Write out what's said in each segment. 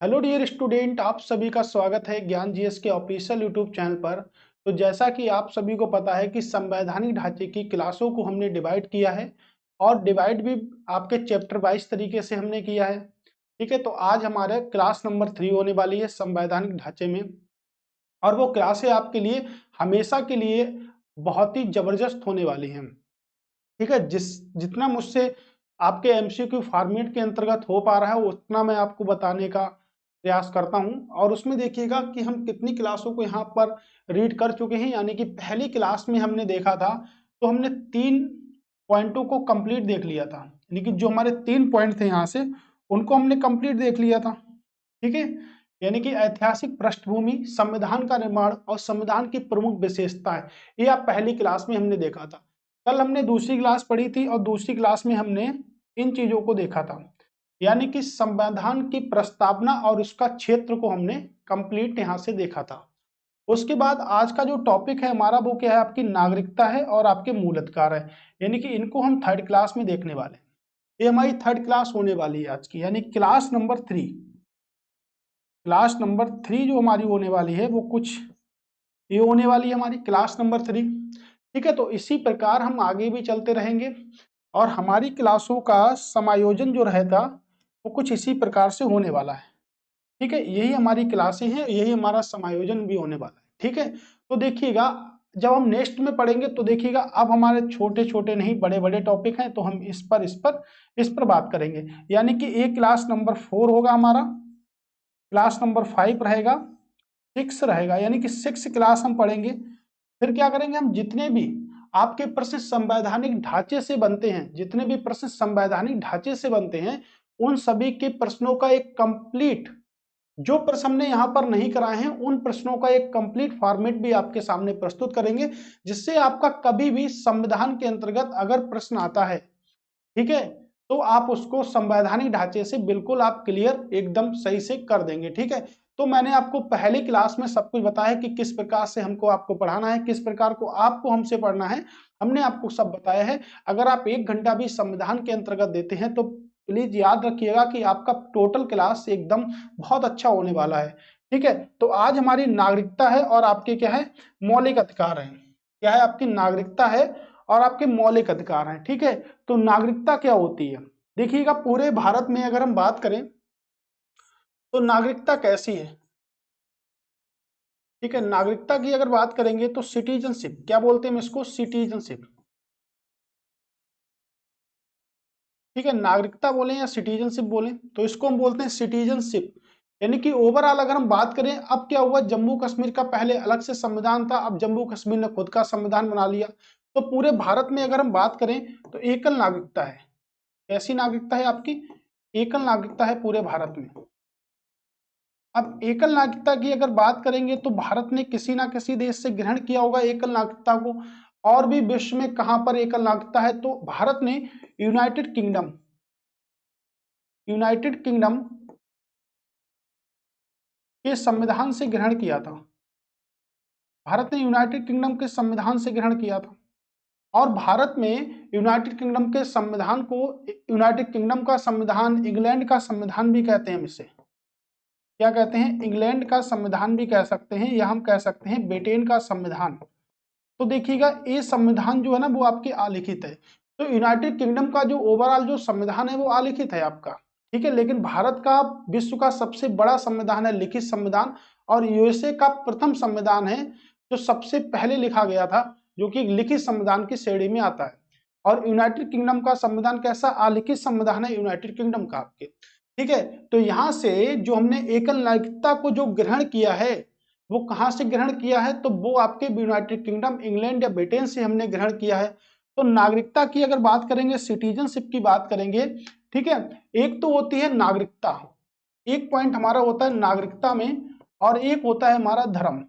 Hello dear student, आप सभी का स्वागत है ज्ञान जीएस के ऑफिशियल यूट्यूब चैनल पर। तो जैसा कि आप सभी को पता है कि संवैधानिक ढांचे की क्लासों को हमने डिवाइड किया है और डिवाइड भी आपके चैप्टर वाइज तरीके से हमने किया है। ठीक है, तो आज हमारे क्लास नंबर 3 होने वाली है संवैधानिक ढांचे में। और वो क्लासें आपके लिए हमेशा के लिए बहुत ही जबरदस्त होने वाली हैं। ठीक है, जितना मुझसे आपके एमसीक्यू फॉर्मेट के अंतर्गत हो पा रहा है उतना मैं आपको बताने का प्रयास करता हूं। और उसमें देखिएगा कि हम कितनी क्लासों को यहाँ पर रीड कर चुके हैं। यानी कि पहली क्लास में हमने देखा था तो हमने 3 पॉइंटों को कंप्लीट देख लिया था। यानी कि जो हमारे 3 पॉइंट थे यहाँ से उनको हमने कंप्लीट देख लिया था। ठीक है, यानी कि ऐतिहासिक पृष्ठभूमि, संविधान का निर्माण और संविधान की प्रमुख विशेषताएं, ये आप पहली क्लास में हमने देखा था। कल हमने दूसरी क्लास पढ़ी थी और दूसरी क्लास में हमने इन चीजों को देखा था। यानी कि संविधान की प्रस्तावना और उसका क्षेत्र को हमने कंप्लीट यहां से देखा था। उसके बाद आज का जो टॉपिक है हमारा वो क्या है, आपकी नागरिकता है और आपके मूल अधिकार है। यानी कि इनको हम थर्ड क्लास में देखने वाले हैं। ये हमारी थर्ड क्लास होने वाली है आज की, यानी क्लास नंबर 3। क्लास नंबर 3 जो हमारी होने वाली है वो कुछ ये होने वाली है हमारी क्लास नंबर 3। ठीक है, तो इसी प्रकार हम आगे भी चलते रहेंगे और हमारी क्लासों का समायोजन जो रहेगा वो कुछ इसी प्रकार से होने वाला है। ठीक है, यही हमारी क्लासें हैं, यही हमारा समायोजन भी होने वाला है। ठीक है, तो देखिएगा जब हम नेक्स्ट में पढ़ेंगे तो देखिएगा अब हमारे छोटे छोटे नहीं बड़े बड़े टॉपिक हैं, तो हम इस पर बात करेंगे। यानी कि एक क्लास नंबर 4 होगा हमारा, क्लास नंबर 5 रहेगा, 6 रहेगा, यानी कि 6 क्लास हम पढ़ेंगे। फिर क्या करेंगे, हम जितने भी आपके प्रश्न संवैधानिक ढांचे से बनते हैं, जितने भी प्रश्न संवैधानिक ढांचे से बनते हैं उन सभी के प्रश्नों का एक कंप्लीट, जो प्रश्न हमने यहाँ पर नहीं कराए हैं उन प्रश्नों का एक कंप्लीट फॉर्मेट भी आपके सामने प्रस्तुत करेंगे, जिससे आपका कभी भी संविधान के अंतर्गत अगर प्रश्न आता है, ठीक है, तो आप उसको संवैधानिक ढांचे से बिल्कुल आप क्लियर एकदम सही से कर देंगे। ठीक है, तो मैंने आपको पहली क्लास में सब कुछ बताया कि किस प्रकार से हमको आपको पढ़ाना है, किस प्रकार को आपको हमसे पढ़ना है, हमने आपको सब बताया है। अगर आप 1 घंटा भी संविधान के अंतर्गत देते हैं तो प्लीज याद रखिएगा कि आपका टोटल क्लास एकदम बहुत अच्छा होने वाला है। ठीक है, तो आज हमारी नागरिकता है और आपके क्या है, मौलिक अधिकार है। क्या है, आपकी नागरिकता है और आपके मौलिक अधिकार हैं। ठीक है, तो नागरिकता क्या होती है, देखिएगा पूरे भारत में अगर हम बात करें तो नागरिकता कैसी है। ठीक है, नागरिकता की अगर बात करेंगे तो सिटीजनशिप, क्या बोलते हैं हम इसको, सिटीजनशिप। ठीक है, नागरिकता बोले या सिटीजनशिप बोले तो इसको हम बोलते हैं सिटीजनशिप। यानी कि ओवरऑल अगर हम बात करें, अब क्या हुआ, जम्मू कश्मीर का पहले अलग से संविधान था, अब जम्मू कश्मीर ने खुद का संविधान बना लिया। तो पूरे भारत में अगर हम बात करें तो एकल नागरिकता है। कैसी नागरिकता है आपकी, एकल नागरिकता है पूरे भारत में। अब एकल नागरिकता की अगर बात करेंगे तो भारत ने किसी ना किसी देश से ग्रहण किया होगा एकल नागरिकता को। और भी विश्व में कहां पर एकल नागरिकता है, तो भारत ने यूनाइटेड किंगडम के संविधान से ग्रहण किया था। भारत ने यूनाइटेड किंगडम के संविधान से ग्रहण किया था। और भारत में यूनाइटेड किंगडम के संविधान को, यूनाइटेड किंगडम का संविधान इंग्लैंड का संविधान भी कहते हैं। हम इसे क्या कहते हैं, इंग्लैंड का संविधान भी कह सकते हैं, या हम कह सकते हैं ब्रिटेन का संविधान। तो देखिएगा ये संविधान जो है ना वो आपके आलिखित है। तो यूनाइटेड किंगडम का जो ओवरऑल जो संविधान है वो आलिखित है आपका। ठीक है, लेकिन भारत का विश्व का सबसे बड़ा संविधान है लिखित संविधान। और यूएसए का प्रथम संविधान है जो सबसे पहले लिखा गया था, जो कि लिखित संविधान की श्रेणी में आता है। और यूनाइटेड किंगडम का संविधान कैसा, आलिखित संविधान है यूनाइटेड किंगडम का आपके। ठीक है, तो यहां से जो हमने एकल नागरिकता को जो ग्रहण किया है वो कहां से ग्रहण किया है, तो वो आपके यूनाइटेड किंगडम, इंग्लैंड या ब्रिटेन से हमने ग्रहण किया है। तो नागरिकता की अगर बात करेंगे, सिटीजनशिप की बात करेंगे, ठीक है, एक तो होती है नागरिकता, एक पॉइंट हमारा होता है नागरिकता में, और एक होता है हमारा धर्म।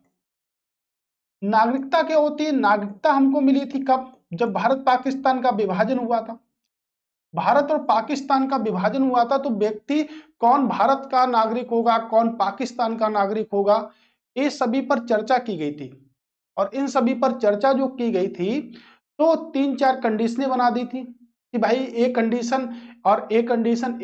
नागरिकता क्या होती है, नागरिकता हमको मिली थी कब, जब भारत पाकिस्तान का विभाजन हुआ था। भारत और पाकिस्तान का विभाजन हुआ था तो व्यक्ति कौन भारत का नागरिक होगा, कौन पाकिस्तान का नागरिक होगा, ये सभी पर चर्चा की गई थी। और इन सभी पर चर्चा जो की गई थी तो 3-4 कंडीशनें बना दी थी। कि भाई ए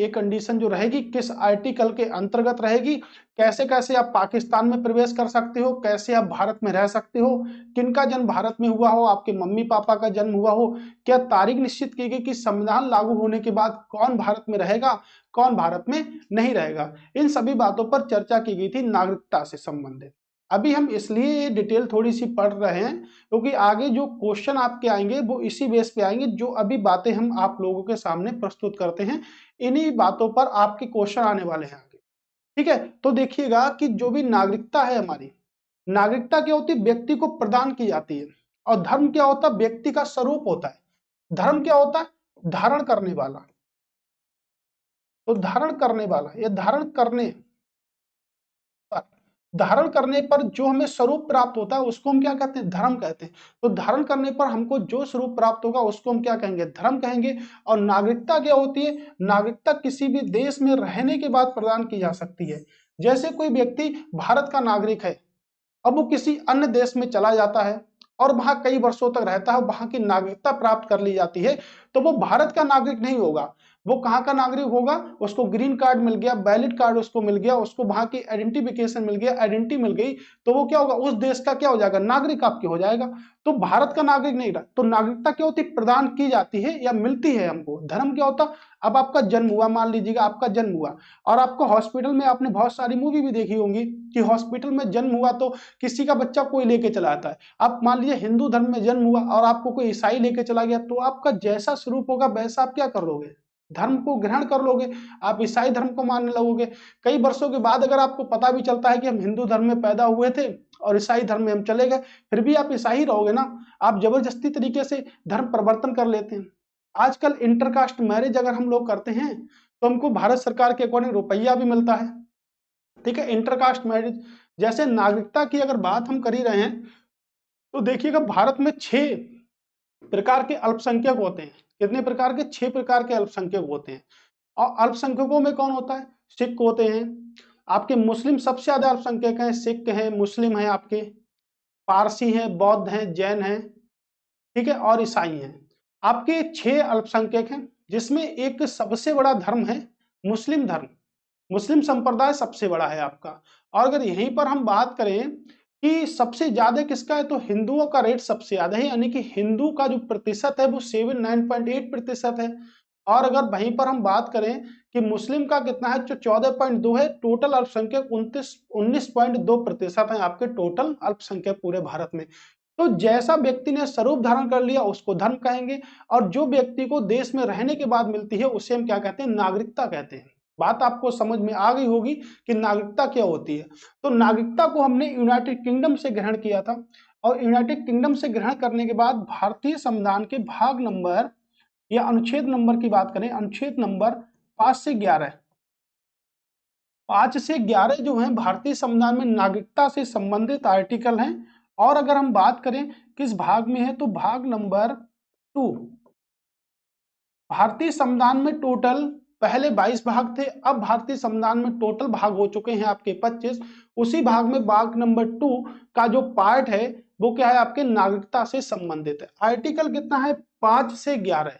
कंडीशन जो रहेगी किस आर्टिकल के अंतर्गत रहेगी, कैसे कैसे आप पाकिस्तान में प्रवेश कर सकते हो, कैसे आप भारत में रह सकते हो, किनका जन्म भारत में हुआ हो, आपके मम्मी पापा का जन्म हुआ हो, क्या तारीख निश्चित की गई कि संविधान लागू होने के बाद कौन भारत में रहेगा, कौन भारत में नहीं रहेगा। इन सभी बातों पर चर्चा की गई थी नागरिकता से संबंधित। अभी हम इसलिए ये डिटेल थोड़ी सी पढ़ रहे हैं क्योंकि आगे जो क्वेश्चन आपके आएंगे वो इसी बेस पे आएंगे, जो अभी बातें हम आप लोगों के सामने प्रस्तुत करते हैं इन्हीं बातों पर आपके क्वेश्चन आने वाले हैं आगे। ठीक है, तो देखिएगा कि जो भी नागरिकता है हमारी, नागरिकता क्या होती है, व्यक्ति को प्रदान की जाती है। और धर्म क्या होता है, व्यक्ति का स्वरूप होता है। धर्म क्या होता है, धारण करने वाला। तो धारण करने वाला या धारण करने पर जो हमें स्वरूप प्राप्त होता है उसको हम क्या कहते हैं, धर्म कहते हैं। तो धारण करने पर हमको जो स्वरूप प्राप्त होगा उसको हम क्या कहेंगे, धर्म कहेंगे। और नागरिकता क्या होती है, नागरिकता किसी भी देश में रहने के बाद प्रदान की जा सकती है। जैसे कोई व्यक्ति भारत का नागरिक है, अब वो किसी अन्य देश में चला जाता है और वहां कई वर्षों तक रहता है, वहां की नागरिकता प्राप्त कर ली जाती है, तो वो भारत का नागरिक नहीं होगा। वो कहाँ का नागरिक होगा, उसको ग्रीन कार्ड मिल गया, वैलिड कार्ड उसको मिल गया, उसको वहां की आइडेंटिफिकेशन मिल गया, आइडेंटिटी मिल गई, तो वो क्या होगा, उस देश का क्या हो जाएगा, नागरिक आपके हो जाएगा। तो भारत का नागरिक नहीं रहा। तो नागरिकता क्या होती है, प्रदान की जाती है या मिलती है हमको। धर्म क्या होता, अब आपका जन्म हुआ, मान लीजिएगा आपका जन्म हुआ और आपको हॉस्पिटल में, आपने बहुत सारी मूवी भी देखी होंगी कि हॉस्पिटल में जन्म हुआ तो किसी का बच्चा कोई लेके चला आता है। आप मान लीजिए हिंदू धर्म में जन्म हुआ और आपको कोई ईसाई लेके चला गया, तो आपका जैसा स्वरूप होगा वैसा आप क्या कर लोगे, धर्म को ग्रहण कर लोगे, आप ईसाई धर्म को मानने लगोगे। कई वर्षों के बाद अगर आपको पता भी चलता है कि हम हिंदू धर्म में पैदा हुए थे और ईसाई धर्म में हम चले गए, फिर भी आप ईसाई रहोगे ना। आप जबरदस्ती तरीके से धर्म परिवर्तन कर लेते हैं। आजकल इंटरकास्ट मैरिज अगर हम लोग करते हैं तो हमको भारत सरकार के अकॉर्डिंग रुपया भी मिलता है। ठीक है, इंटरकास्ट मैरिज। जैसे नागरिकता की अगर बात हम कर ही रहे हैं तो देखिएगा भारत में 6 प्रकार के अल्पसंख्यक होते हैं। कितने प्रकार के, 6 प्रकार के अल्पसंख्यक होते हैं। और अल्पसंख्यकों में कौन होता है, सिख होते हैं, आपके मुस्लिम सबसे ज्यादा अल्पसंख्यक हैं, सिख हैं, मुस्लिम हैं, आपके पारसी हैं, बौद्ध हैं, जैन हैं, ठीक है, और ईसाई हैं। आपके 6 अल्पसंख्यक हैं जिसमें एक सबसे बड़ा धर्म है मुस्लिम धर्म। मुस्लिम संप्रदाय सबसे बड़ा है आपका। और अगर यहीं पर हम बात करें कि सबसे ज्यादा किसका है, तो हिंदुओं का रेट सबसे ज्यादा है, यानी कि हिंदू का जो प्रतिशत है वो 79.8% है। और अगर वहीं पर हम बात करें कि मुस्लिम का कितना है, जो 14.2 है, टोटल अल्पसंख्यक 19.2% है आपके टोटल अल्पसंख्यक पूरे भारत में। तो जैसा व्यक्ति ने स्वरूप धारण कर लिया उसको धर्म कहेंगे, और जो व्यक्ति को देश में रहने के बाद मिलती है उसे हम क्या कहते हैं, नागरिकता कहते हैं। बात आपको समझ में आ गई होगी कि नागरिकता क्या होती है। तो नागरिकता को हमने यूनाइटेड किंगडम से ग्रहण किया था, और यूनाइटेड किंगडम से ग्रहण करने के बाद भारतीय संविधान के भाग नंबर या अनुच्छेद नंबर की बात करें, अनुच्छेद नंबर 5 से 11 जो है भारतीय संविधान में नागरिकता से संबंधित आर्टिकल हैं। और अगर हम बात करें किस भाग में है, तो भाग नंबर 2। भारतीय संविधान में टोटल पहले 22 भाग थे, अब भारतीय संविधान में टोटल भाग हो चुके हैं आपके 25। उसी भाग में भाग नंबर 2 का जो पार्ट है वो क्या है, आपके नागरिकता से संबंधित है। आर्टिकल कितना है, 5 से 11।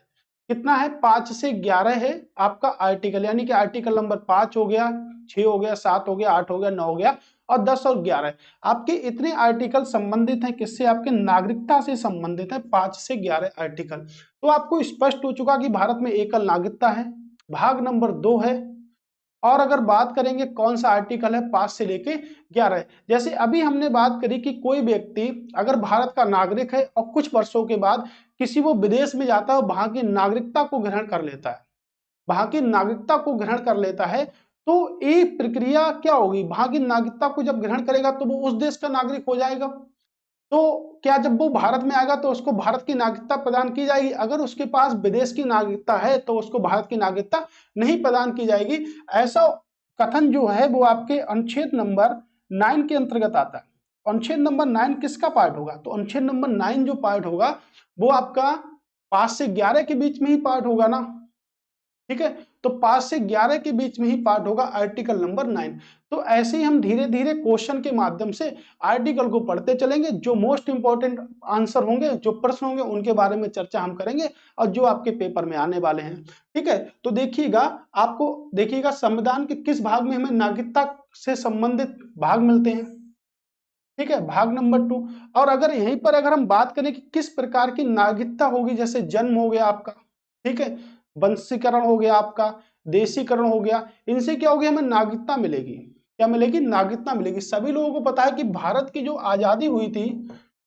कितना है, 5 से 11 है आपका आर्टिकल, यानी कि आर्टिकल नंबर 5 हो गया, 6 हो गया, 7 हो गया, 8 हो गया, 9 हो गया, और 10 और 11। आपके इतने आर्टिकल संबंधित हैं किससे, आपके नागरिकता से संबंधित है, 5 से 11 आर्टिकल। तो आपको स्पष्ट हो चुका कि भारत में एकल नागरिकता है, भाग नंबर 2 है। और अगर बात करेंगे कौन सा आर्टिकल है, 5 से लेके 11। जैसे अभी हमने बात करी कि कोई व्यक्ति अगर भारत का नागरिक है और कुछ वर्षों के बाद किसी वो विदेश में जाता है, वहां की नागरिकता को ग्रहण कर लेता है, वहां की नागरिकता को ग्रहण कर लेता है, तो ये प्रक्रिया क्या होगी, वहां की नागरिकता को जब ग्रहण करेगा तो वो उस देश का नागरिक हो जाएगा। तो क्या जब वो भारत में आएगा तो उसको भारत की नागरिकता प्रदान की जाएगी। अगर उसके पास विदेश की नागरिकता है तो उसको भारत की नागरिकता नहीं प्रदान की जाएगी। ऐसा कथन जो है वो आपके अनुच्छेद नंबर 9 के अंतर्गत आता है। अनुच्छेद नंबर 9 किसका पार्ट होगा, तो अनुच्छेद नंबर 9 जो पार्ट होगा वो आपका 5 से 11 के बीच में ही पार्ट होगा ना। ठीक है, तो 5 से 11 के बीच में ही पार्ट होगा आर्टिकल नंबर 9। तो ऐसे ही हम धीरे धीरे क्वेश्चन के माध्यम से आर्टिकल को पढ़ते चलेंगे। जो मोस्ट इंपॉर्टेंट आंसर होंगे, जो प्रश्न होंगे, उनके बारे में चर्चा हम करेंगे और जो आपके पेपर में आने वाले हैं। ठीक है, तो देखिएगा, आपको देखिएगा संविधान के किस भाग में हमें नागरिकता से संबंधित भाग मिलते हैं। ठीक है, भाग नंबर 2। और अगर यहीं पर अगर हम बात करें कि किस प्रकार की नागरिकता होगी, जैसे जन्म हो गया आपका, ठीक है, वंशीकरण हो गया आपका, देशीकरण हो गया, इनसे क्या होगी, हमें नागरिकता मिलेगी। क्या मिलेगी, नागरिकता मिलेगी। सभी लोगों को पता है कि भारत की जो आजादी हुई थी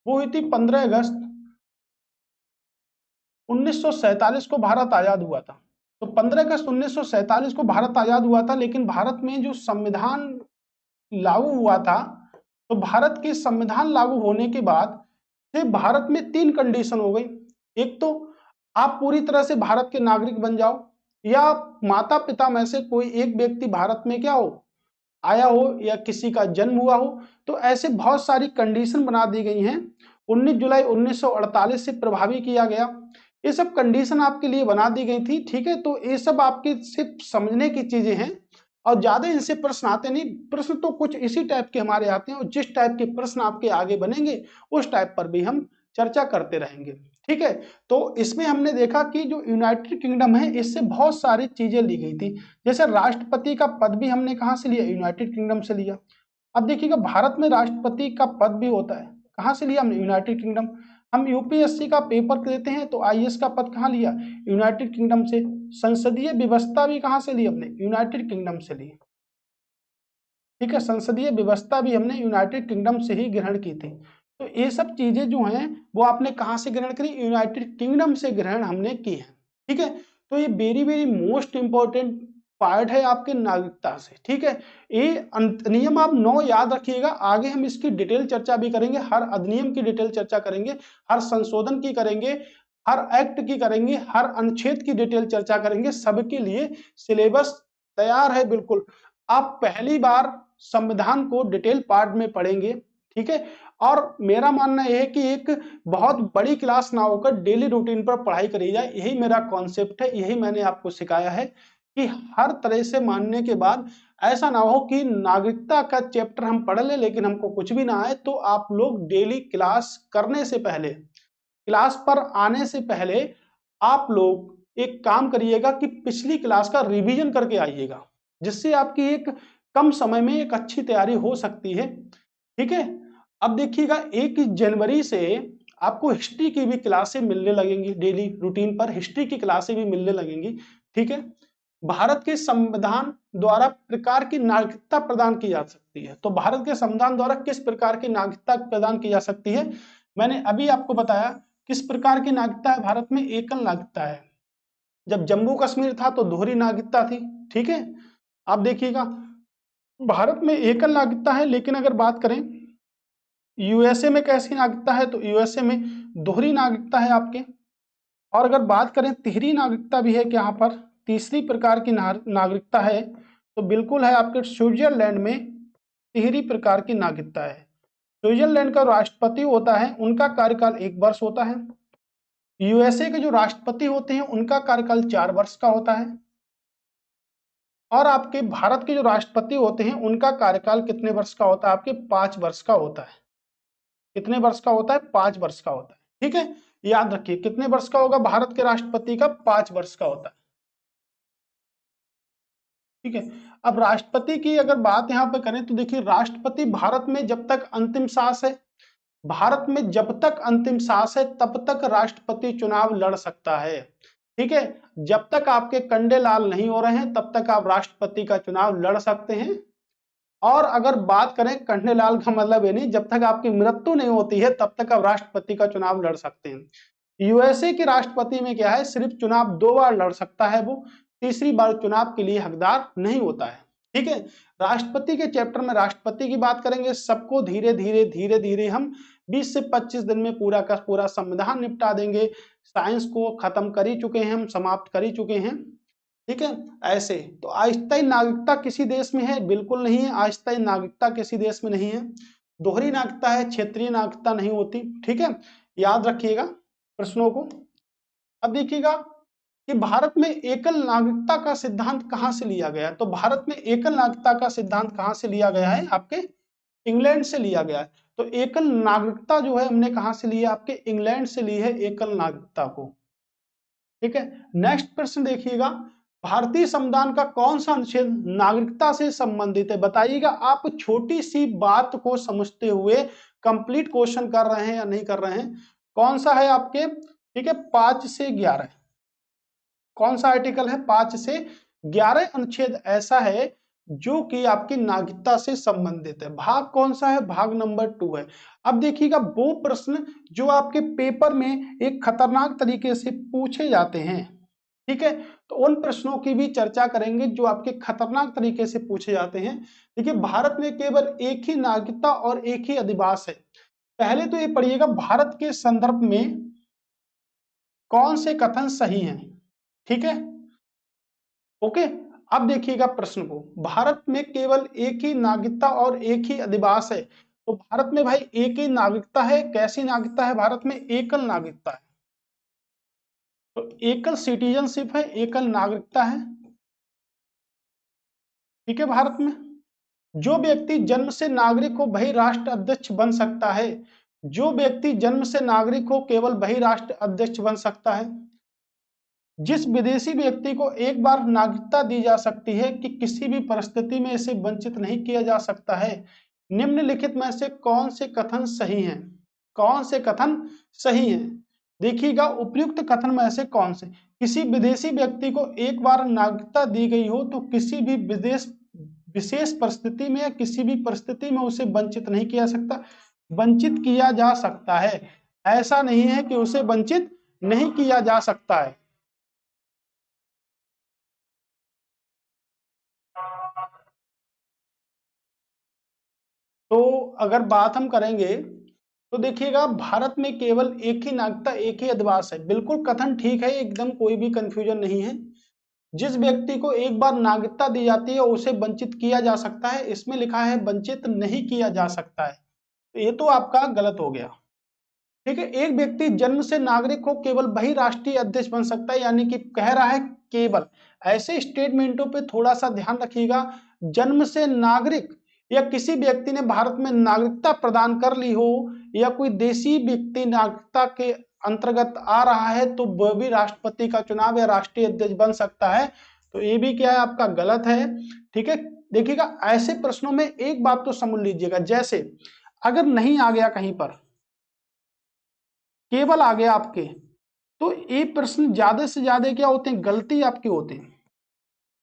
वो हुई थी 15 अगस्त 1947 को भारत आजाद हुआ था। तो 15 अगस्त 1947 को भारत आजाद हुआ था, लेकिन भारत में जो संविधान लागू हुआ था, तो भारत के संविधान लागू होने के बाद से भारत में 3 कंडीशन हो गई। एक तो आप पूरी तरह से भारत के नागरिक बन जाओ, या माता पिता में से कोई एक व्यक्ति भारत में क्या हो, आया हो, या किसी का जन्म हुआ हो। तो ऐसे बहुत सारी कंडीशन बना दी गई हैं। 19 जुलाई 1948 से प्रभावी किया गया। ये सब कंडीशन आपके लिए बना दी गई थी। ठीक है, तो ये सब आपके सिर्फ समझने की चीजें हैं और ज्यादा इनसे प्रश्न आते नहीं। प्रश्न तो कुछ इसी टाइप के हमारे आते हैं और जिस टाइप के प्रश्न आपके आगे बनेंगे उस टाइप पर भी हम चर्चा करते रहेंगे। ठीक है, तो इसमें हमने देखा कि जो यूनाइटेड किंगडम है इससे बहुत सारी चीजें ली गई थी। जैसे राष्ट्रपति का पद भी हमने कहां से लिया, यूनाइटेड किंगडम से लिया। अब देखिएगा, भारत में राष्ट्रपति का पद भी होता है, कहां से लिया हमने, यूनाइटेड किंगडम। हम यूपीएससी का पेपर देते हैं तो आईएएस का पद कहां लिया, यूनाइटेड किंगडम से। संसदीय व्यवस्था भी कहां से ली हमने, यूनाइटेड किंगडम से ली। ठीक है, संसदीय व्यवस्था भी हमने यूनाइटेड किंगडम से ही ग्रहण की थी। तो ये सब चीजें जो हैं वो आपने कहां से ग्रहण करी, यूनाइटेड किंगडम से ग्रहण हमने की है। ठीक है, तो ये very very most important part है आपके नागरिकता से। ठीक है, ये नियम आप 9 याद रखिएगा। आगे हम इसकी डिटेल चर्चा भी करेंगे, हर अधिनियम की डिटेल चर्चा करेंगे, हर संशोधन की करेंगे, हर एक्ट की करेंगे, हर अनुच्छेद की डिटेल चर्चा करेंगे। सबके लिए सिलेबस तैयार है बिल्कुल। आप पहली बार संविधान को डिटेल पार्ट में पढ़ेंगे। ठीक है, और मेरा मानना यह है कि एक बहुत बड़ी क्लास ना होकर डेली रूटीन पर पढ़ाई करी जाए, यही मेरा कॉन्सेप्ट है, यही मैंने आपको सिखाया है कि हर तरह से मानने के बाद ऐसा ना हो कि नागरिकता का चैप्टर हम पढ़ ले लेकिन हमको कुछ भी ना आए। तो आप लोग डेली क्लास करने से पहले, क्लास पर आने से पहले आप लोग एक काम करिएगा कि पिछली क्लास का रिवीजन करके आइएगा, जिससे आपकी एक कम समय में एक अच्छी तैयारी हो सकती है। ठीक है, अब देखिएगा 1 जनवरी से आपको हिस्ट्री की भी क्लासें मिलने लगेंगी, डेली रूटीन पर हिस्ट्री की क्लासें भी मिलने लगेंगी। ठीक है, भारत के संविधान द्वारा प्रकार की नागरिकता प्रदान की जा सकती है। तो भारत के संविधान द्वारा किस प्रकार की नागरिकता प्रदान की जा सकती है, मैंने अभी आपको बताया किस प्रकार की नागरिकता है। भारत में एकल नागरिकता है। जब जम्मू कश्मीर था तो दोहरी नागरिकता थी। ठीक है, आप देखिएगा भारत में एकल नागरिकता है, लेकिन अगर बात करें यूएसए में कैसी नागरिकता है, तो यूएसए में दोहरी नागरिकता है आपके। और अगर बात करें तिहरी नागरिकता भी है कि यहाँ पर तीसरी प्रकार की नागरिकता है, तो बिल्कुल है आपके स्विट्जरलैंड में तिहरी प्रकार की नागरिकता है। स्विट्जरलैंड का राष्ट्रपति होता है, उनका कार्यकाल 1 वर्ष होता है। यूएसए के जो राष्ट्रपति होते हैं उनका कार्यकाल 4 वर्ष का होता है। और आपके भारत के जो राष्ट्रपति होते हैं उनका कार्यकाल कितने वर्ष का होता है, आपके 5 वर्ष का होता है। कितने वर्ष का होता है, 5 वर्ष का होता है। ठीक है, याद रखिए कितने वर्ष का होगा भारत के राष्ट्रपति का, 5 वर्ष का होता है। ठीक है, अब राष्ट्रपति की अगर बात यहाँ पे करें तो देखिए, राष्ट्रपति भारत में जब तक अंतिम सांस है, भारत में जब तक अंतिम सांस है तब तक राष्ट्रपति चुनाव लड़ सकता है। ठीक है, जब तक आपके कंडे लाल नहीं हो रहे हैं तब तक आप राष्ट्रपति का चुनाव लड़ सकते हैं। और अगर बात करें कंडे लाल का मतलब ये नहीं, जब तक आपकी मृत्यु नहीं होती है तब तक आप राष्ट्रपति का चुनाव लड़ सकते हैं। यूएसए के राष्ट्रपति में क्या है, सिर्फ चुनाव 2 बार लड़ सकता है वो, तीसरी बार चुनाव के लिए हकदार नहीं होता है। ठीक है, राष्ट्रपति के चैप्टर में राष्ट्रपति की बात करेंगे। सबको धीरे धीरे हम 20 से 25 दिन में पूरा का पूरा संविधान निपटा देंगे। साइंस को खत्म कर ही चुके हैं हम, समाप्त कर ही चुके हैं। ठीक है, ऐसे तो अस्थायी नागरिकता किसी देश में है, बिल्कुल नहीं है। अस्थायी नागरिकता किसी देश में नहीं है। दोहरी नागरिकता है, क्षेत्रीय नागरिकता नहीं होती। ठीक है, याद रखिएगा प्रश्नों को। अब देखिएगा कि भारत में एकल नागरिकता का सिद्धांत कहां से लिया गया है? तो भारत में एकल नागरिकता का सिद्धांत कहां से लिया गया है? आपके इंग्लैंड से लिया गया है। तो एकल नागरिकता जो है हमने कहां से ली है? आपके इंग्लैंड से ली है एकल नागरिकता को। ठीक है, नेक्स्ट प्रश्न देखिएगा, भारतीय संविधान का कौन सा अनुच्छेद नागरिकता से संबंधित है? बताइएगा, आप छोटी सी बात को समझते हुए कंप्लीट क्वेश्चन कर रहे हैं या नहीं कर रहे हैं। कौन सा है आपके? ठीक है, 5 से 11। कौन सा आर्टिकल है? 5 से 11 अनुच्छेद ऐसा है जो कि आपकी नागरिकता से संबंधित है। भाग कौन सा है? भाग नंबर 2 है। अब देखिएगा, वो प्रश्न जो आपके पेपर में एक खतरनाक तरीके से पूछे जाते हैं, ठीक है, तो उन प्रश्नों की भी चर्चा करेंगे जो आपके खतरनाक तरीके से पूछे जाते हैं। देखिए, भारत में केवल एक ही नागरिकता और एक ही अधिवास है। पहले तो ये पढ़िएगा, भारत के संदर्भ में कौन से कथन सही हैं। ठीक है, ओके। अब देखिएगा प्रश्न को, भारत में केवल एक ही नागरिकता और एक ही अधिवास है। तो भारत में भाई एक ही नागरिकता है। कैसी नागरिकता है? भारत में एकल नागरिकता है। तो एकल सिटीजनशिप है, एकल नागरिकता है। ठीक है, भारत में जो व्यक्ति जन्म से नागरिक हो वही राष्ट्र अध्यक्ष बन सकता है। जो व्यक्ति जन्म से नागरिक हो केवल वही राष्ट्र अध्यक्ष बन सकता है। जिस विदेशी व्यक्ति को एक बार नागरिकता दी जा सकती है कि किसी भी परिस्थिति में इसे वंचित नहीं किया जा सकता है। निम्नलिखित में से कौन से कथन सही हैं? कौन से कथन सही हैं? देखिएगा, उपयुक्त कथन में से कौन से? किसी विदेशी व्यक्ति को एक बार नागरिकता दी गई हो तो किसी भी विशेष परिस्थिति में या किसी भी परिस्थिति में उसे वंचित नहीं किया सकता। वंचित किया जा सकता है, ऐसा नहीं है कि उसे वंचित नहीं किया जा सकता है। तो अगर बात हम करेंगे तो देखिएगा, भारत में केवल एक ही नागरिकता एक ही अधिवास है। बिल्कुल कथन ठीक है, एकदम कोई भी कंफ्यूजन नहीं है। जिस व्यक्ति को एक बार नागरिकता दी जाती है उसे वंचित किया जा सकता है। इसमें लिखा है वंचित नहीं किया जा सकता है, तो ये तो आपका गलत हो गया। ठीक है, एक व्यक्ति जन्म से नागरिक हो केवल वही राष्ट्रीय अध्यक्ष बन सकता है, यानी कि कह रहा है केवल। ऐसे स्टेटमेंटों पे थोड़ा सा ध्यान रखिएगा। जन्म से नागरिक या किसी व्यक्ति ने भारत में नागरिकता प्रदान कर ली हो या कोई देशी व्यक्ति नागरिकता के अंतर्गत आ रहा है तो वह भी राष्ट्रपति का चुनाव या राष्ट्रीय अध्यक्ष बन सकता है। तो ये भी क्या है? आपका गलत है। ठीक है, देखिएगा, ऐसे प्रश्नों में एक बात तो समझ लीजिएगा, जैसे अगर नहीं आ गया कहीं पर, केवल आ गया आपके, तो ये प्रश्न ज्यादा से ज्यादा क्या होते हैं? गलती आपके होते हैं।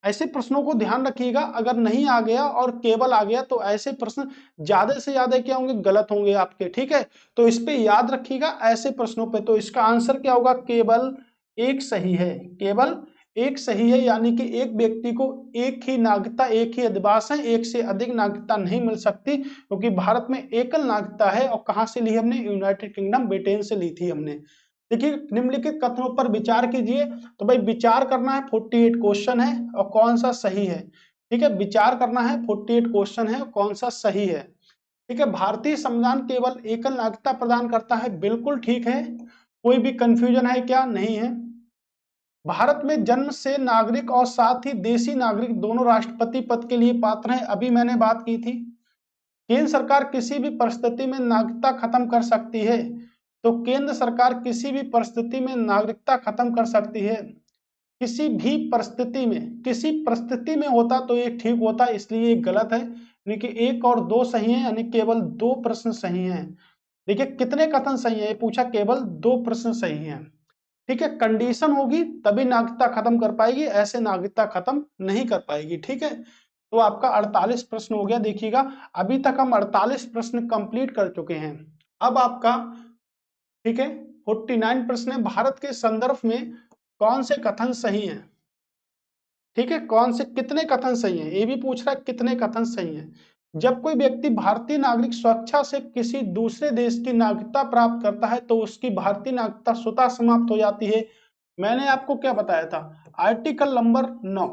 ऐसे प्रश्नों को ध्यान रखिएगा, अगर नहीं आ गया और केवल आ गया तो ऐसे प्रश्न ज्यादा से ज्यादा क्या होंगे? गलत होंगे आपके। ठीक है, तो इस पे याद रखिएगा ऐसे प्रश्नों पे। तो इसका आंसर क्या होगा? केवल एक सही है। केवल एक सही है, यानी कि एक व्यक्ति को एक ही नागरिकता एक ही अधिवास है, एक से अधिक नागरिकता नहीं मिल सकती, क्योंकि भारत में एकल नागरिकता है। और कहां से ली हमने? यूनाइटेड किंगडम, ब्रिटेन से ली थी हमने। देखिए, निम्नलिखित कथनों पर विचार कीजिए। तो भाई विचार करना है, 48 क्वेश्चन है और कौन सा सही है। ठीक है, विचार करना है, 48 क्वेश्चन है, कौन सा सही है। ठीक है, भारतीय संविधान केवल एकल नागरिकता प्रदान करता है, बिल्कुल ठीक है। कोई भी कंफ्यूजन है क्या? नहीं है। भारत में जन्म से नागरिक और साथ ही देशी नागरिक दोनों राष्ट्रपति पद के लिए पात्र हैं, अभी मैंने बात की थी। केंद्र सरकार किसी भी परिस्थिति में नागरिकता खत्म कर सकती है। तो केंद्र सरकार किसी भी परिस्थिति में नागरिकता खत्म कर सकती है। किसी भी परिस्थिति में, किसी परिस्थिति में होता तो ये ठीक होता, इसलिए ये गलत है। यानी कि 1 और 2 सही है, यानी केवल 2 प्रश्न सही हैं। देखिए, कितने कथन सही है? ये पूछा, केवल 2 प्रश्न सही हैं। ठीक है, कंडीशन होगी तभी नागरिकता खत्म कर पाएगी, ऐसे नागरिकता खत्म नहीं कर पाएगी। ठीक है, तो आपका 48 प्रश्न हो गया। देखिएगा, अभी तक हम 48 प्रश्न कंप्लीट कर चुके हैं। अब आपका, ठीक है, 49 प्रश्न है, भारत के संदर्भ में कौन से कथन सही हैं। ठीक है, कौन से, कितने कथन सही हैं, ये भी पूछ रहा है, कितने कथन सही हैं। जब कोई व्यक्ति भारतीय नागरिक स्वेच्छा से किसी दूसरे देश की नागरिकता प्राप्त करता है तो उसकी भारतीय नागरिकता स्वतः समाप्त हो जाती है। मैंने आपको क्या बताया था? Article number 9।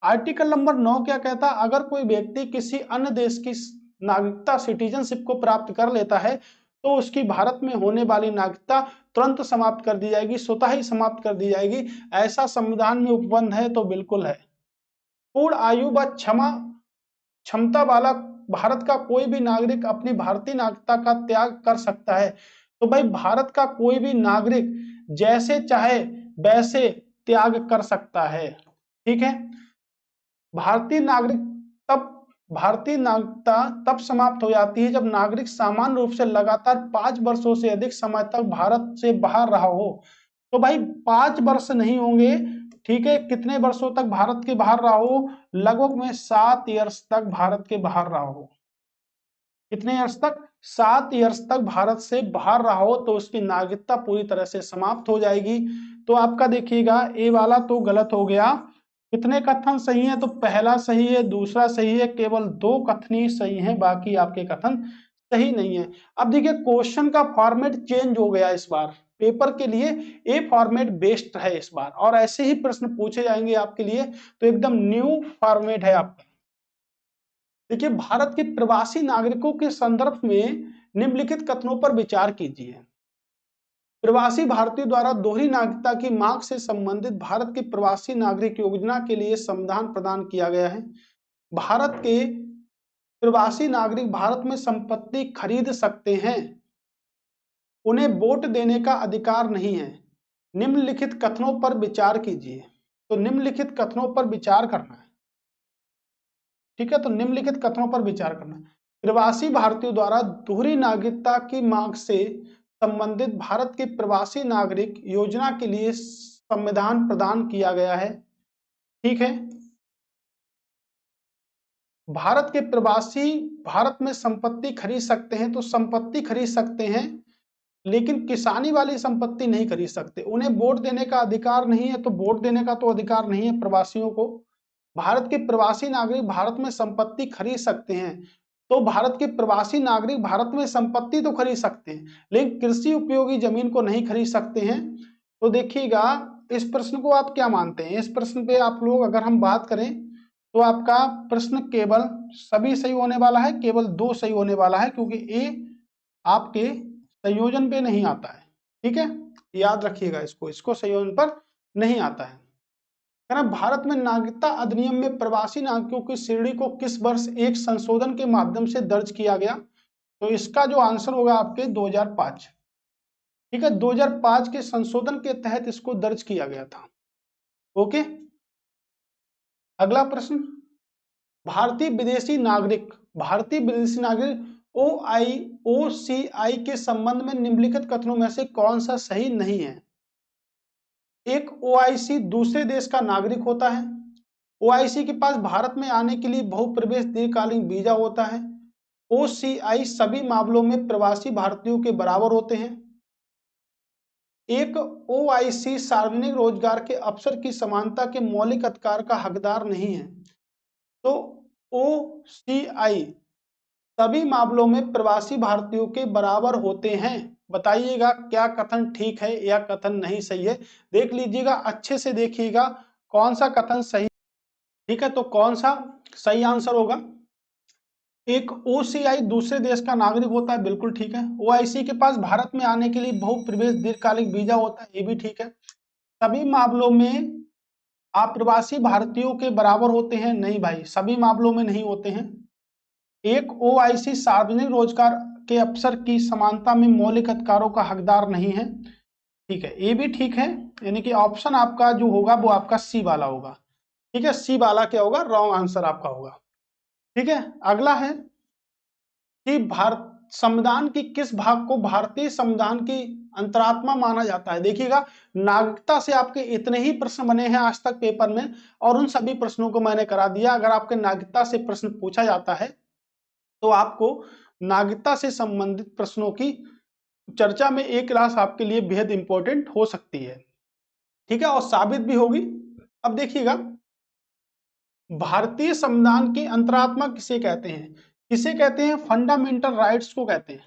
आर्टिकल नंबर 9 क्या कहता? अगर कोई व्यक्ति किसी अन्य देश की नागरिकता, सिटीजनशिप को प्राप्त कर लेता है तो उसकी भारत में होने वाली नागरिकता तुरंत समाप्त कर दी जाएगी, स्वतः ही समाप्त कर दी जाएगी। ऐसा संविधान में उपबंध है तो बिल्कुल है। पूर्ण आयु व क्षमता वाला भारत का कोई भी नागरिक अपनी भारतीय नागरिकता का त्याग कर सकता है। तो भाई भारत का कोई भी नागरिक जैसे चाहे वैसे त्याग कर सकता है। ठीक है, भारतीय नागरिक तब भारतीय नागरिकता तब समाप्त हो जाती है जब नागरिक सामान्य रूप से लगातार 5 वर्षों से अधिक समय तक भारत से बाहर रहा हो। तो भाई 5 वर्ष नहीं होंगे, ठीक है, कितने वर्षों तक भारत के बाहर रहा हो, लगभग में 7 ईयर्स तक भारत के बाहर रहा हो। कितने ईयर्स तक? 7 ईयर्स तक भारत से बाहर रहा हो तो उसकी नागरिकता पूरी तरह से समाप्त हो जाएगी। तो आपका देखिएगा ए वाला तो गलत हो गया। कितने कथन सही है? तो पहला सही है, दूसरा सही है, केवल 2 कथन ही सही है, बाकी आपके कथन सही नहीं है। अब देखिए क्वेश्चन का फॉर्मेट चेंज हो गया इस बार, पेपर के लिए ए फॉर्मेट बेस्ट है इस बार, और ऐसे ही प्रश्न पूछे जाएंगे आपके लिए, तो एकदम न्यू फॉर्मेट है आपका। देखिए भारत के प्रवासी नागरिकों के संदर्भ में निम्नलिखित कथनों पर विचार कीजिए। प्रवासी भारतीयों द्वारा दोहरी नागरिकता की मांग से संबंधित भारत की प्रवासी नागरिक योजना के लिए संविधान प्रदान किया गया है। भारत के प्रवासी नागरिक भारत में संपत्ति खरीद सकते हैं, उन्हें वोट देने का अधिकार नहीं है। निम्नलिखित कथनों पर विचार कीजिए। तो निम्नलिखित कथनों पर विचार करना है, ठीक है, तो निम्नलिखित कथनों पर विचार करना है। प्रवासी भारतीयों द्वारा दोहरी नागरिकता की मांग से संबंधित भारत के प्रवासी नागरिक योजना के लिए संविधान प्रदान किया गया है। ठीक है, भारत के प्रवासी भारत में संपत्ति खरीद सकते हैं, तो संपत्ति खरीद सकते हैं, लेकिन किसानी वाली संपत्ति नहीं खरीद सकते। उन्हें वोट देने का अधिकार नहीं है, तो वोट देने का तो अधिकार नहीं है प्रवासियों को। भारत के प्रवासी नागरिक भारत में संपत्ति खरीद सकते हैं, तो भारत के प्रवासी नागरिक भारत में संपत्ति तो खरीद सकते हैं, लेकिन कृषि उपयोगी जमीन को नहीं खरीद सकते हैं। तो देखिएगा इस प्रश्न को आप क्या मानते हैं? इस प्रश्न पे आप लोग अगर हम बात करें तो आपका प्रश्न केवल सभी सही होने वाला है, केवल 2 सही होने वाला है, क्योंकि ए आपके संयोजन पे नहीं आता है। ठीक है, याद रखिएगा इसको संयोजन पर नहीं आता है। भारत में नागरिकता अधिनियम में प्रवासी नागरिकों की श्रेणी को किस वर्ष एक संशोधन के माध्यम से दर्ज किया गया? तो इसका जो आंसर होगा आपके 2005। ठीक है, 2005 के संशोधन के तहत इसको दर्ज किया गया था। ओके, अगला प्रश्न, भारतीय विदेशी नागरिक OIC के संबंध में निम्नलिखित कथनों में से कौन सा सही नहीं है? एक OIC दूसरे देश का नागरिक होता है। OIC के पास भारत में आने के लिए बहुप्रवेश दीर्घकालीन वीजा होता है। OCI सभी मामलों में प्रवासी भारतीयों के बराबर होते हैं। एक OIC सार्वजनिक रोजगार के अवसर की समानता के मौलिक अधिकार का हकदार नहीं है। तो OCI सभी मामलों में प्रवासी भारतीयों के बराबर होते हैं। बताइएगा क्या कथन ठीक है या कथन नहीं सही है? देख लीजिएगा, अच्छे से देखिएगा कौन सा कथन सही। ठीक है, तो कौन सा सही आंसर होगा? एक OCI दूसरे देश का नागरिक होता है, बिल्कुल ठीक है। OIC के पास भारत में आने के लिए बहुप्रवेश दीर्घकालिक वीजा होता है, ये भी ठीक है। सभी मामलों में अप्रवासी भारतीयों के बराबर होते हैं, नहीं भाई, सभी मामलों में नहीं होते हैं। एक OIC सार्वजनिक रोजगार के अवसर की समानता में मौलिक अधिकारों का हकदार नहीं है, ठीक है, ये भी ठीक है। यानी कि ऑप्शन आपका जो होगा वो आपका सी वाला होगा। ठीक है, सी वाला क्या होगा? रॉन्ग आंसर आपका होगा। ठीक है, अगला है कि भारत संविधान की किस भाग को भारतीय संविधान की अंतरात्मा माना जाता है? देखिएगा, नागरिकता से आपके इतने ही प्रश्न बने हैं आज तक पेपर में, और उन सभी प्रश्नों को मैंने करा दिया। अगर आपके नागरिकता से प्रश्न पूछा जाता है तो आपको नागरिकता से संबंधित प्रश्नों की चर्चा में एक क्लास आपके लिए बेहद इंपॉर्टेंट हो सकती है। ठीक है, और साबित भी होगी। अब देखिएगा, भारतीय संविधान की अंतरात्मा किसे कहते हैं? किसे कहते हैं? फंडामेंटल राइट्स को कहते हैं।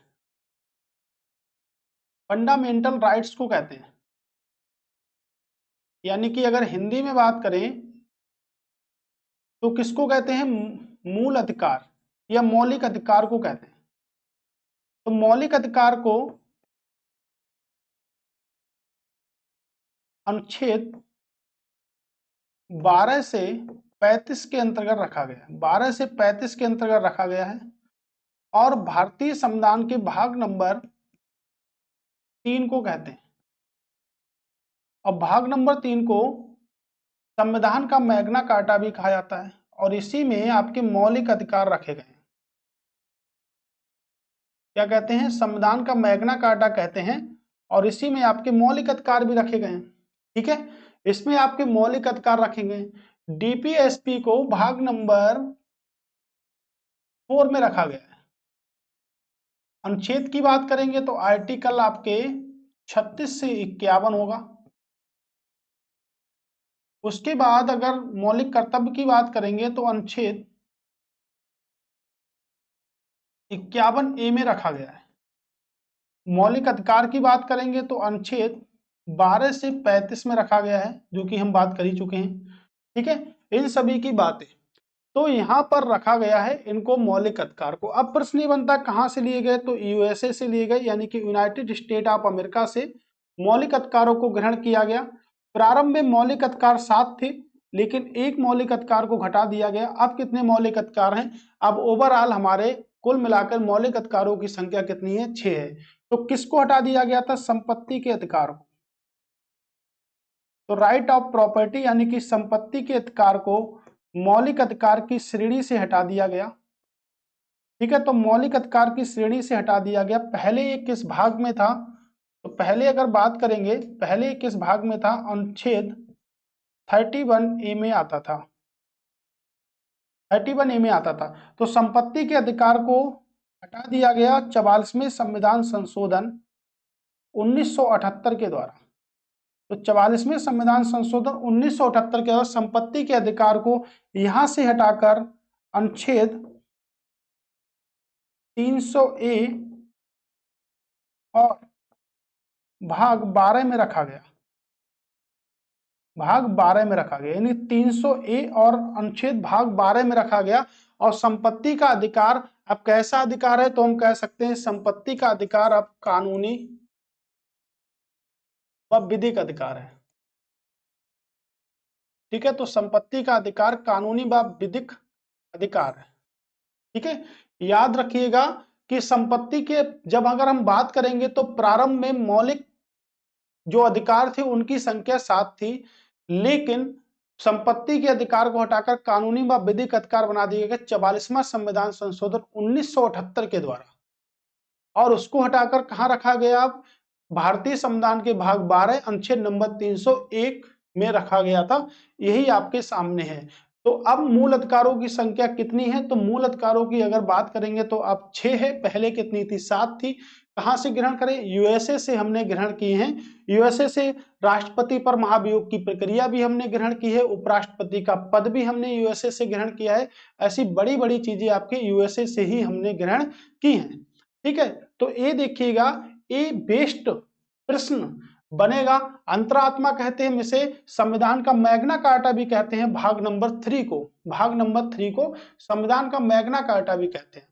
फंडामेंटल राइट्स को कहते हैं, यानी कि अगर हिंदी में बात करें तो किसको कहते हैं? मूल अधिकार या मौलिक अधिकार को कहते हैं। तो मौलिक अधिकार को अनुच्छेद 12 से 35 के अंतर्गत रखा गया है, 12 से 35 के अंतर्गत रखा गया है। और भारतीय संविधान के भाग नंबर 3 को कहते हैं। और भाग नंबर 3 को संविधान का मैग्ना कार्टा भी कहा जाता है, और इसी में आपके मौलिक अधिकार रखे गए हैं। क्या कहते हैं? संविधान का मैग्ना कार्टा कहते हैं, और इसी में आपके मौलिक अधिकार भी रखे गए हैं। ठीक है, इसमें आपके मौलिक अधिकार रखे गए। डीपीएसपी को भाग नंबर 4 में रखा गया है। अनुच्छेद की बात करेंगे तो आर्टिकल आपके 36 से 51 होगा। उसके बाद अगर मौलिक कर्तव्य की बात करेंगे तो अनुच्छेद 51A में रखा गया है। मौलिक अधिकार की बात करेंगे तो अनुच्छेद 12 से 35 में रखा गया है, जो कि हम बात कर ही चुके हैं। ठीक है, इन सभी की बातें तो यहां पर रखा गया है इनको मौलिक अधिकार को। अब प्रश्न ये बनता कहां से लिए गए? तो यूएसए से लिए गए, यानी कि यूनाइटेड स्टेट ऑफ अमेरिका से मौलिक अधिकारों को ग्रहण किया गया। प्रारंभ में मौलिक अधिकार 7 थे, लेकिन एक मौलिक अधिकार को घटा दिया गया। अब कितने मौलिक अधिकार हैं? अब ओवरऑल हमारे कुल मिलाकर मौलिक अधिकारों की संख्या कितनी है? 6 है। तो किसको हटा दिया गया था? संपत्ति के अधिकार को। तो राइट ऑफ प्रॉपर्टी यानी कि संपत्ति के अधिकार को मौलिक अधिकार की श्रेणी से हटा दिया गया। ठीक है, तो मौलिक अधिकार की श्रेणी से हटा दिया गया। पहले ये किस भाग में था? तो पहले अगर बात करेंगे, पहले किस भाग में था? अनुच्छेद 31A में आता था। 31A में आता था। तो संपत्ति के अधिकार को हटा दिया गया 44वें संविधान संशोधन 1978 के द्वारा। तो 44वें संविधान संशोधन 1978 के द्वारा संपत्ति के अधिकार को यहां से हटाकर अनुच्छेद 300A और भाग 12 में रखा गया। भाग 12 में रखा गया, यानी 300A और अनुच्छेद भाग 12 में रखा गया। और संपत्ति का अधिकार अब कैसा अधिकार है? तो हम कह सकते हैं संपत्ति का अधिकार अब कानूनी व विधिक अधिकार है। ठीक है, तो संपत्ति का अधिकार कानूनी व विधिक अधिकार है। ठीक है, याद रखिएगा कि संपत्ति के जब अगर हम बात करेंगे तो प्रारंभ में मौलिक जो अधिकार थे उनकी संख्या 7 थी, लेकिन संपत्ति के अधिकार को हटाकर कानूनी व विधिक अधिकार बना दिया गया 44वां संविधान संशोधन 1978 के द्वारा। और उसको हटाकर कहां रखा गया? अब भारतीय संविधान के भाग 12 अनुच्छेद नंबर 301 में रखा गया था। यही आपके सामने है। तो अब मूल अधिकारों की संख्या कितनी है? तो मूल अधिकारों की अगर बात करेंगे तो अब 6 है। पहले कितनी थी? 7 थी। कहां से ग्रहण करें? यूएसए से हमने ग्रहण किए हैं। यूएसए से राष्ट्रपति पर महाभियोग की प्रक्रिया भी हमने ग्रहण की है। उपराष्ट्रपति का पद भी हमने यूएसए से ग्रहण किया है। ऐसी बड़ी बड़ी चीजें आपके यूएसए से ही हमने ग्रहण की हैं। ठीक है, तो ये देखिएगा, ये बेस्ट प्रश्न बनेगा। अंतरात्मा कहते हैं इसे, संविधान का मैग्ना कार्टा भी कहते हैं। भाग नंबर 3 को, भाग नंबर 3 को संविधान का मैग्ना कार्टा भी कहते हैं।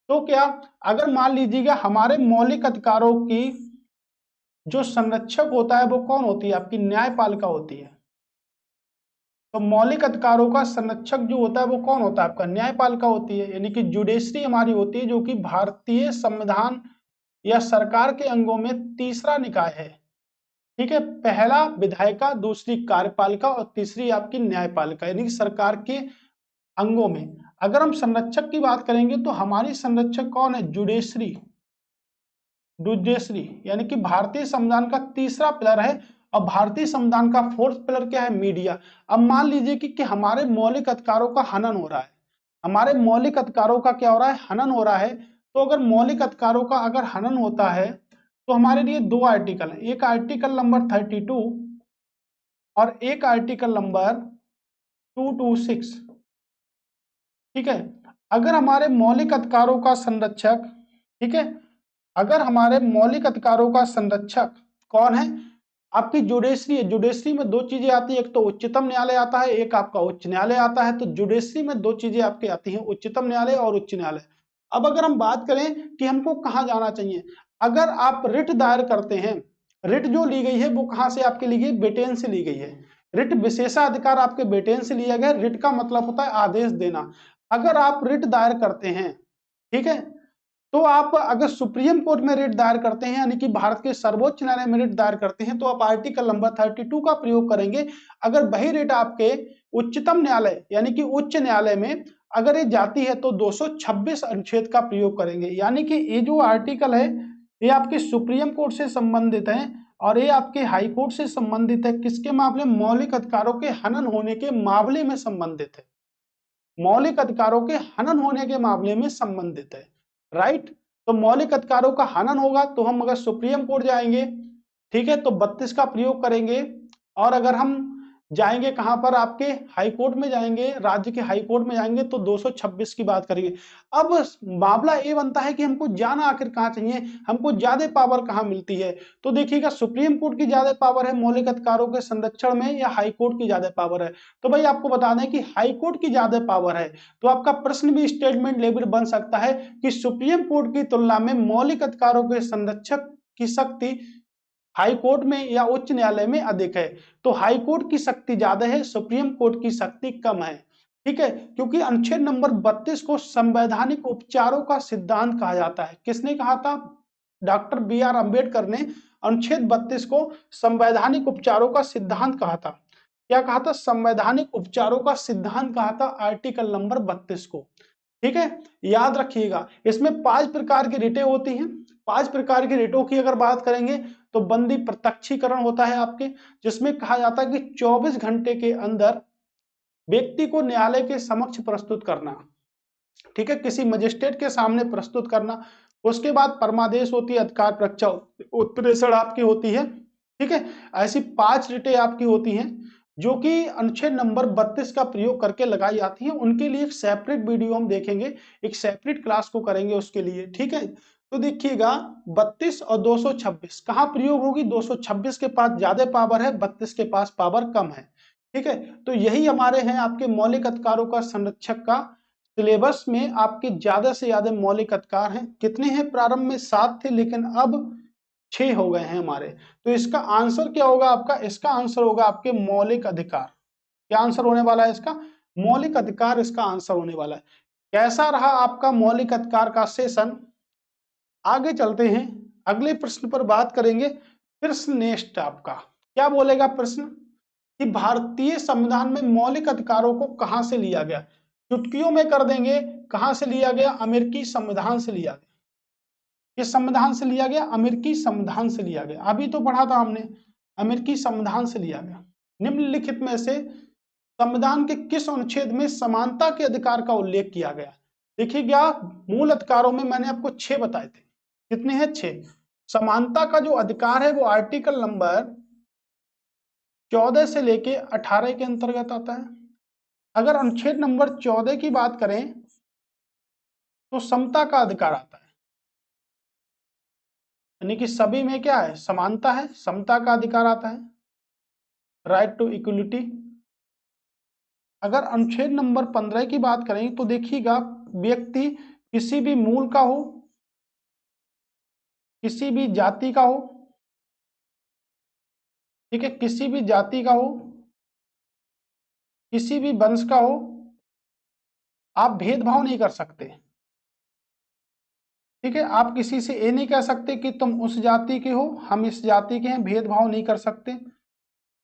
तो क्या अगर मान लीजिएगा हमारे मौलिक अधिकारों की जो संरक्षक होता है वो कौन होती है? आपकी न्यायपालिका होती है। तो मौलिक अधिकारों का संरक्षक जो होता है वो कौन होता है? आपका न्यायपालिका होती है, यानी कि जुडिशरी हमारी होती है, जो कि भारतीय संविधान या सरकार के अंगों में तीसरा निकाय है। ठीक है, पहला विधायिका, दूसरी कार्यपालिका और तीसरी आपकी न्यायपालिका, यानी सरकार के अंगों में। अगर हम संरक्षक की बात करेंगे तो हमारी संरक्षक कौन है? जुडिशरी। जुडिशरी यानी कि भारतीय संविधान का तीसरा पिलर है। और भारतीय संविधान का 4th पिलर क्या है? मीडिया। अब मान लीजिए कि हमारे मौलिक अधिकारों का हनन हो रहा है। हमारे मौलिक अधिकारों का क्या हो रहा है? हनन हो रहा है। तो अगर मौलिक अधिकारों का अगर हनन होता है तो हमारे लिए 2 आर्टिकल है। एक आर्टिकल नंबर 32 और एक आर्टिकल नंबर 226। ठीक है, अगर हमारे मौलिक अधिकारों का संरक्षक, ठीक है, अगर हमारे मौलिक अधिकारों का संरक्षक कौन है? आपकी जुडिशरी है। जुडिशरी में 2 चीजें आती है, एक तो उच्चतम न्यायालय आता है, एक आपका उच्च न्यायालय आता है। तो जुडिशरी में 2 चीजें आपकी आती हैं, उच्चतम न्यायालय और उच्च न्यायालय। अब अगर हम बात करें कि हमको कहां जाना चाहिए, अगर आप रिट दायर करते हैं, रिट जो ली गई है वो कहां से आपके ली गई, ब्रिटेन से ली गई है। रिट विशेषाधिकार आपके ब्रिटेन से लिया गया। रिट का मतलब होता है आदेश देना। अगर आप रिट दायर करते हैं, ठीक है, तो आप अगर सुप्रीम कोर्ट में रिट दायर करते हैं, यानी कि भारत के सर्वोच्च न्यायालय में रिट दायर करते हैं, तो आप आर्टिकल नंबर 32 का प्रयोग करेंगे। अगर वही रिट आपके उच्चतम न्यायालय यानी कि उच्च न्यायालय में अगर ये जाती है तो 226 अनुच्छेद का प्रयोग करेंगे। यानी कि ये जो आर्टिकल है ये आपके सुप्रीम कोर्ट से संबंधित है और ये आपके हाई कोर्ट से संबंधित है। किसके मामले, मौलिक अधिकारों के हनन होने के मामले में संबंधित है। मौलिक अधिकारों के हनन होने के मामले में संबंधित है, राइट। तो मौलिक अधिकारों का हनन होगा तो हम अगर सुप्रीम कोर्ट जाएंगे, ठीक है, तो 32 का प्रयोग करेंगे। और अगर हम जाएंगे कहां पर, आपके हाई कोर्ट में जाएंगे, राज्य के हाई कोर्ट में जाएंगे तो 226 की बात करेंगे। अब मामला ये बनता है कि हमको जाना आखिर कहां चाहिए, हमको ज्यादा पावर कहां मिलती है। तो देखिएगा, सुप्रीम कोर्ट की ज्यादा पावर है मौलिक अधिकारों के संरक्षण में या हाई कोर्ट की ज्यादा पावर है। तो भाई आपको बता दें कि हाई कोर्ट की ज्यादा पावर है। तो आपका प्रश्न भी स्टेटमेंट लेवल बन सकता है कि सुप्रीम कोर्ट की तुलना में मौलिक अधिकारों के संरक्षक की शक्ति हाई कोर्ट में या उच्च न्यायालय में अधिक है। तो हाई कोर्ट की शक्ति ज्यादा है, सुप्रीम कोर्ट की शक्ति कम है, ठीक है। क्योंकि अनुच्छेद नंबर 32 को संवैधानिक उपचारों का सिद्धांत कहा जाता है। किसने कहा था, डॉक्टर बी.आर. अम्बेडकर ने अनुच्छेद 32 को संवैधानिक उपचारों का सिद्धांत कहा था। क्या कहा था, संवैधानिक उपचारों का सिद्धांत कहा था आर्टिकल नंबर 32 को, ठीक है। याद रखिएगा, इसमें 5 प्रकार की रिटें होती हैं। 5 प्रकार की रिटों की अगर बात करेंगे तो बंदी प्रत्यक्षीकरण होता है आपके, जिसमें कहा जाता है कि 24 घंटे के अंदर व्यक्ति को न्यायालय के समक्ष प्रस्तुत करना, ठीक है, किसी मजिस्ट्रेट के सामने प्रस्तुत करना। उसके बाद परमादेश होती है, अधिकार परीक्षा उत्प्रेषण आपकी होती है, ठीक है। ऐसी 5 रिटें आपकी होती हैं जो कि अनुच्छेद नंबर 32 का प्रयोग करके लगाई जाती हैं। उनके लिए एक सेपरेट वीडियो हम देखेंगे, एक सेपरेट क्लास को करेंगे उसके लिए, ठीक है। तो देखिएगा, 32 और 226 कहाँ प्रयोग होगी, 226 के पास ज्यादा पावर है, 32 के पास पावर कम है, ठीक है। तो यही हमारे हैं आपके मौलिक अधिकारों का संरक्षक का सिलेबस में आपके ज्यादा से ज्यादा मौलिक अधिकार हैं। कितने हैं, प्रारंभ में 7 थे लेकिन अब 6 हो गए हैं हमारे। तो इसका आंसर क्या होगा आपका, इसका आंसर होगा आपके मौलिक अधिकार। क्या आंसर होने वाला है इसका, मौलिक अधिकार इसका आंसर होने वाला है। कैसा रहा आपका मौलिक अधिकार का सेशन, आगे चलते हैं, अगले प्रश्न पर बात करेंगे। प्रश्न नेक्स्ट आपका क्या बोलेगा, प्रश्न कि भारतीय संविधान में मौलिक अधिकारों को कहां से लिया गया। चुटकियों में कर देंगे, कहां से लिया गया, अमेरिकी संविधान से लिया गया। किस संविधान से लिया गया, अमेरिकी संविधान से लिया गया। अभी तो पढ़ा था हमने, अमेरिकी संविधान से लिया गया। निम्नलिखित में से संविधान के किस अनुच्छेद में समानता के अधिकार का उल्लेख किया गया। देखिए क्या, मूल अधिकारों में मैंने आपको 6 बताए थे, कितने हैं, 6। समानता का जो अधिकार है वो आर्टिकल नंबर 14 से लेके 18 के अंतर्गत आता है। अगर अनुच्छेद नंबर 14 की बात करें तो समता का अधिकार आता है, यानी कि सभी में क्या है, समानता है, समता का अधिकार आता है, राइट टू इक्वलिटी। अगर अनुच्छेद नंबर 15 की बात करें तो देखिएगा, व्यक्ति किसी भी मूल का हो, किसी भी जाति का हो, ठीक है, किसी भी जाति का हो, किसी भी वंश का हो, आप भेदभाव नहीं कर सकते, ठीक है। आप किसी से ये नहीं कह सकते कि तुम उस जाति के हो, हम इस जाति के हैं, भेदभाव नहीं कर सकते।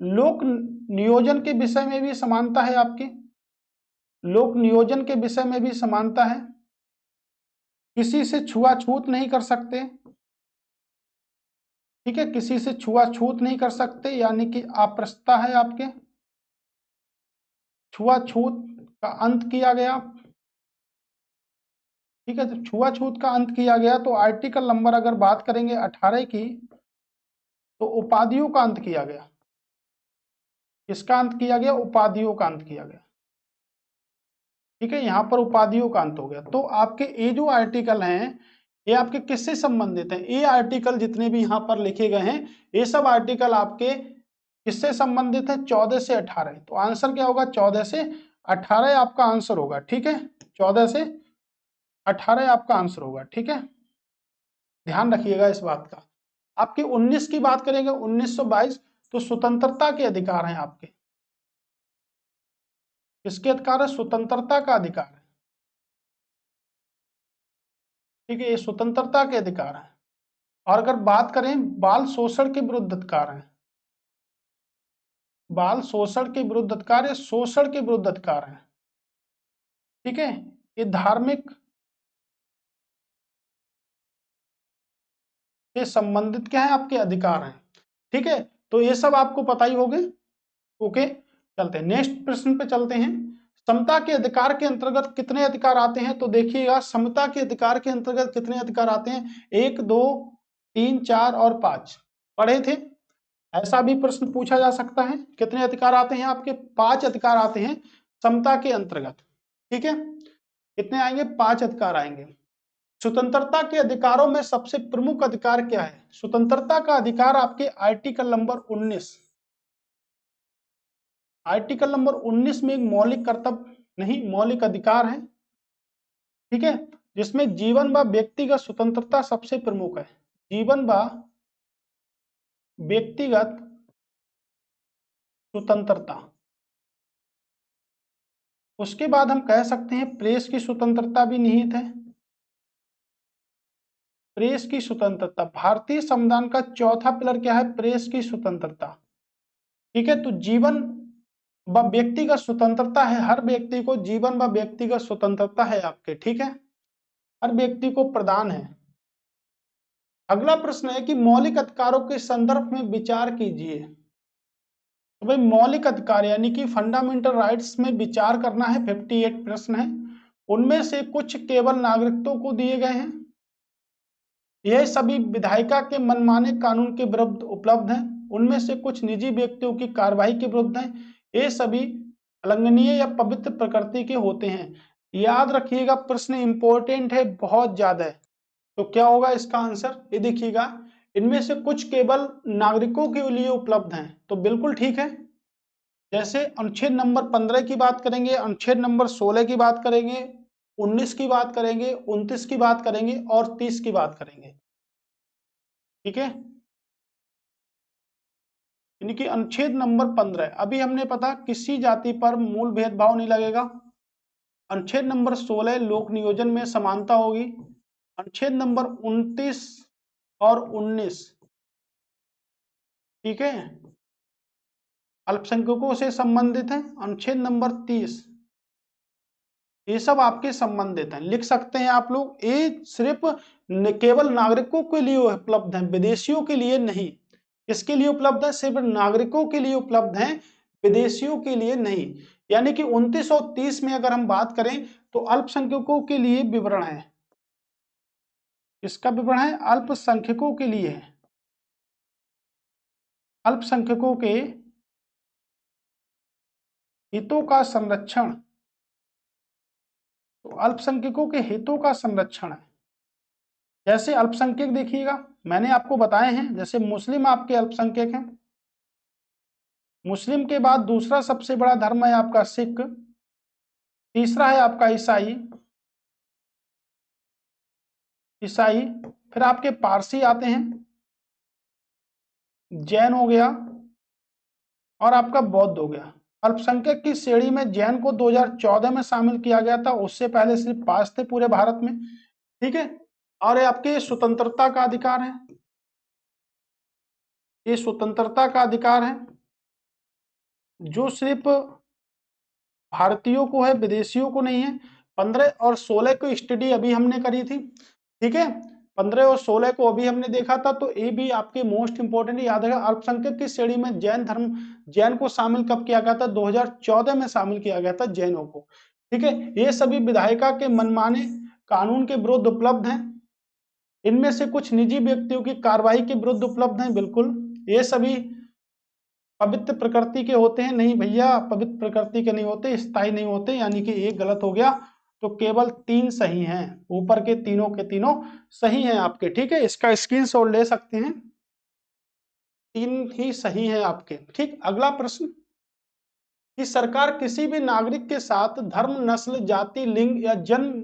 लोक नियोजन के विषय में भी समानता है आपकी, लोक नियोजन के विषय में भी समानता है। किसी से छुआछूत नहीं कर सकते, ठीक है, किसी से छुआछूत नहीं कर सकते, यानी कि अप्रस्तता है आपके, छुआछूत का अंत किया गया, ठीक है। जब छुआछूत का अंत किया गया तो आर्टिकल नंबर अगर बात करेंगे 18 की, तो उपाधियों का अंत किया गया। किसका अंत किया गया, उपाधियों का अंत किया गया, ठीक है। यहाँ पर उपाधियों का अंत हो गया। तो आपके ये जो आर्टिकल हैं ये आपके किससे संबंधित हैं, ये आर्टिकल जितने भी यहाँ पर लिखे गए हैं ये सब आर्टिकल आपके किससे संबंधित है, 14 से 18। तो आंसर क्या होगा, 14 से 18 आपका आंसर होगा, ठीक है। 14 से 18 आपका आंसर होगा, ठीक है। ध्यान रखिएगा इस बात का। आपके 19 की बात करेंगे 1922, तो स्वतंत्रता के अधिकार हैं आपके। किसके अधिकार है? स्वतंत्रता का अधिकार है। ठीक है, ये स्वतंत्रता के अधिकार है। और अगर बात करें बाल शोषण के विरुद्ध अधिकार है, बाल शोषण के विरुद्ध अधिकार या शोषण के विरुद्ध अधिकार है। ठीक है, ये धार्मिक से संबंधित क्या है? आपके अधिकार हैं। ठीक है, तो ये सब आपको पता ही होंगे। ओके, चलते हैं नेक्स्ट प्रश्न पे चलते हैं। समता के अधिकार के अंतर्गत कितने अधिकार आते हैं? तो देखिएगा, समता के अधिकार के अंतर्गत कितने अधिकार आते हैं? 1, 2, 3, 4 और 5 पढ़े थे। ऐसा भी प्रश्न पूछा जा सकता है। कितने अधिकार आते हैं आपके? 5 अधिकार आते हैं समता के अंतर्गत। ठीक है, कितने आएंगे? 5 अधिकार आएंगे। स्वतंत्रता के अधिकारों में सबसे प्रमुख अधिकार क्या है? स्वतंत्रता का अधिकार आपके आर्टिकल नंबर 19, आर्टिकल नंबर 19 में एक मौलिक कर्तव्य नहीं, मौलिक अधिकार है। ठीक है, जिसमें जीवन व व्यक्तिगत स्वतंत्रता सबसे प्रमुख है। जीवन व व्यक्तिगत स्वतंत्रता। उसके बाद हम कह सकते हैं प्रेस की स्वतंत्रता भी निहित है। प्रेस की स्वतंत्रता, भारतीय संविधान का चौथा पिलर क्या है? प्रेस की स्वतंत्रता। ठीक है, तो जीवन व व्यक्तिगत स्वतंत्रता है, हर व्यक्ति को जीवन व व्यक्तिगत स्वतंत्रता है आपके। ठीक है, हर व्यक्ति को प्रदान है। अगला प्रश्न है कि मौलिक अधिकारों के संदर्भ में विचार कीजिए। तो भाई मौलिक अधिकार यानी कि फंडामेंटल राइट्स में विचार करना है। 58 प्रश्न है, उनमें से कुछ केवल नागरिकों को दिए गए हैं। यह सभी विधायिका के मनमाने कानून के विरुद्ध उपलब्ध हैं। उनमें से कुछ निजी व्यक्तियों की कार्रवाई के विरुद्ध हैं। ये सभी अलंघनीय या पवित्र प्रकृति के होते हैं। याद रखिएगा, प्रश्न इंपॉर्टेंट है, बहुत ज्यादा है। तो क्या होगा इसका आंसर? ये देखिएगा, इनमें से कुछ केवल नागरिकों के लिए उपलब्ध हैं, तो बिल्कुल ठीक है। जैसे अनुच्छेद नंबर 15 की बात करेंगे, अनुच्छेद नंबर 16 की बात करेंगे, 19 की बात करेंगे, 29 की बात करेंगे और 30 की बात करेंगे। ठीक है, यानी कि अनुच्छेद नंबर 15 अभी हमने पता किसी जाति पर मूल भेदभाव नहीं लगेगा। अनुच्छेद नंबर 16 लोक नियोजन में समानता होगी। अनुच्छेद नंबर 29 और 19, ठीक है, अल्पसंख्यकों से संबंधित है। अनुच्छेद नंबर 30, ये सब आपके संबंधित हैं। लिख सकते हैं आप लोग, ये सिर्फ केवल नागरिकों के लिए उपलब्ध है, विदेशियों के लिए नहीं। किसके लिए उपलब्ध है? सिर्फ नागरिकों के लिए उपलब्ध है, विदेशियों के लिए नहीं। यानी कि 29 और 30 में अगर हम बात करें तो अल्पसंख्यकों के लिए विवरण है। इसका विवरण है, अल्पसंख्यकों के लिए है। अल्पसंख्यकों के हितों का संरक्षण, तो अल्पसंख्यकों के हितों का संरक्षण है। जैसे अल्पसंख्यक देखिएगा, मैंने आपको बताए हैं, जैसे मुस्लिम आपके अल्पसंख्यक हैं। मुस्लिम के बाद दूसरा सबसे बड़ा धर्म है आपका सिख, तीसरा है आपका ईसाई, ईसाई, फिर आपके पारसी आते हैं, जैन हो गया और आपका बौद्ध हो गया। अल्पसंख्यक की श्रेणी में जैन को 2014 में शामिल किया गया था, उससे पहले सिर्फ 5 थे पूरे भारत में। ठीक है, और ये आपके स्वतंत्रता का अधिकार है, ये स्वतंत्रता का अधिकार है जो सिर्फ भारतीयों को है, विदेशियों को नहीं है। 15 और 16 को स्टडी अभी हमने करी थी। ठीक है, 15 और 16 को अभी हमने देखा था, तो ये भी आपके मोस्ट इंपोर्टेंट याद रखा। अल्पसंख्यक की श्रेणी में जैन धर्म, जैन को शामिल कब किया गया था? 2014 में शामिल किया गया था जैनों को। ठीक है, ये सभी विधायिका के मनमाने कानून के विरुद्ध उपलब्ध हैं। इनमें से कुछ निजी व्यक्तियों की कार्रवाई के विरुद्ध उपलब्ध हैं। बिल्कुल, ये सभी पवित्र प्रकृति के होते हैं। नहीं भैया, पवित्र प्रकृति के नहीं होते, स्थायी नहीं होते, यानी कि एक गलत हो गया। तो केवल 3 सही हैं, ऊपर के तीनों सही हैं आपके। ठीक है, इसका स्क्रीनशॉट ले सकते हैं, 3 ही सही हैं आपके। ठीक, अगला प्रश्न कि सरकार किसी भी नागरिक के साथ धर्म, नस्ल, जाति, लिंग या जन्म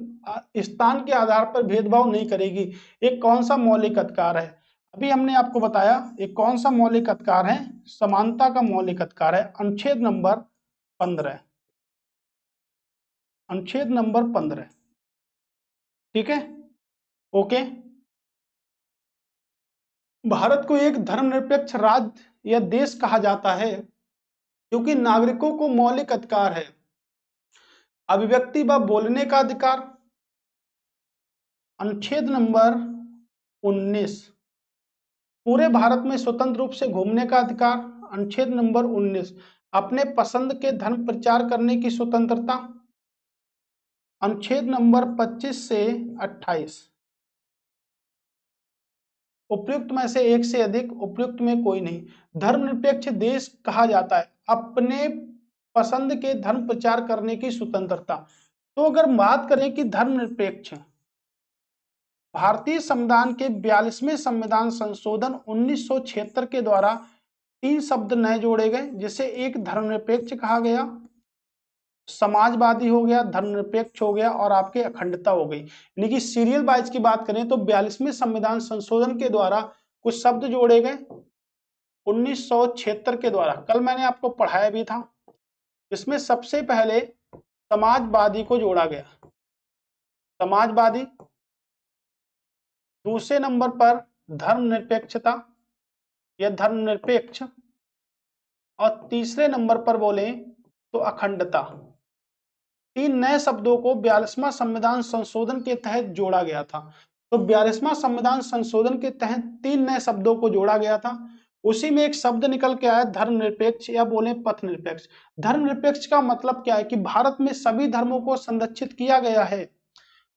स्थान के आधार पर भेदभाव नहीं करेगी। ये कौन सा मौलिक अधिकार है? अभी हमने आपको बताया ये कौन सा मौलिक अधिकार है, समानता का मौलिक अधिकार है, अनुच्छेद नंबर 15, अनुच्छेद नंबर 15। ठीक है, ओके। भारत को एक धर्मनिरपेक्ष राज्य या देश कहा जाता है क्योंकि नागरिकों को मौलिक अधिकार है, अभिव्यक्ति व बोलने का अधिकार, अनुच्छेद नंबर 19, पूरे भारत में स्वतंत्र रूप से घूमने का अधिकार, अनुच्छेद नंबर 19, अपने पसंद के धर्म प्रचार करने की स्वतंत्रता, अनुच्छेद नंबर 25 से 28, उपयुक्त में से एक से अधिक, उपयुक्त में कोई नहीं। धर्मनिरपेक्ष देश कहा जाता है अपने पसंद के धर्म प्रचार करने की स्वतंत्रता। तो अगर बात करें कि धर्मनिरपेक्ष, भारतीय संविधान के 42वें संविधान संशोधन 1976 के द्वारा 3 शब्द नए जोड़े गए, जिसे एक धर्मनिरपेक्ष कहा गया, समाजवादी हो गया, धर्मनिरपेक्ष हो गया और आपके अखंडता हो गई। यानी कि सीरियल वाइज की बात करें तो 42वें संविधान संशोधन के द्वारा कुछ शब्द जोड़े गए 1976 के द्वारा, कल मैंने आपको पढ़ाया भी था। इसमें सबसे पहले समाजवादी को जोड़ा गया, समाजवादी, दूसरे नंबर पर धर्मनिरपेक्षता या धर्मनिरपेक्ष, और तीसरे नंबर पर बोले तो अखंडता। 3 नए शब्दों को 42वां संविधान संशोधन के तहत जोड़ा गया था। तो 42वां संविधान संशोधन के तहत 3 नए शब्दों को जोड़ा गया था, उसी में एक शब्द निकल के आया धर्मनिरपेक्ष या बोले पथ निरपेक्ष। धर्मनिरपेक्ष का मतलब क्या है कि भारत में सभी धर्मों को संरक्षित किया गया है।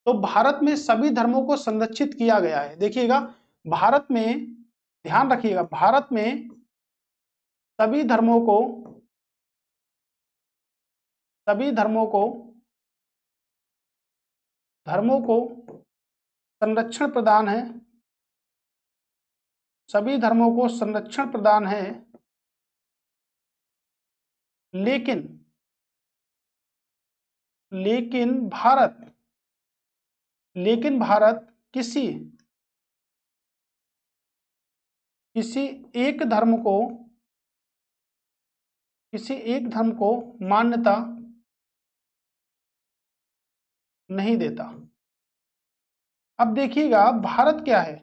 तो भारत में सभी धर्मों को संरक्षित किया गया है। देखिएगा, भारत में, ध्यान रखिएगा, भारत में सभी धर्मों को, सभी धर्मों को संरक्षण प्रदान है, सभी धर्मों को संरक्षण प्रदान है, लेकिन भारत किसी एक धर्म को मान्यता नहीं देता। अब देखिएगा, भारत क्या है,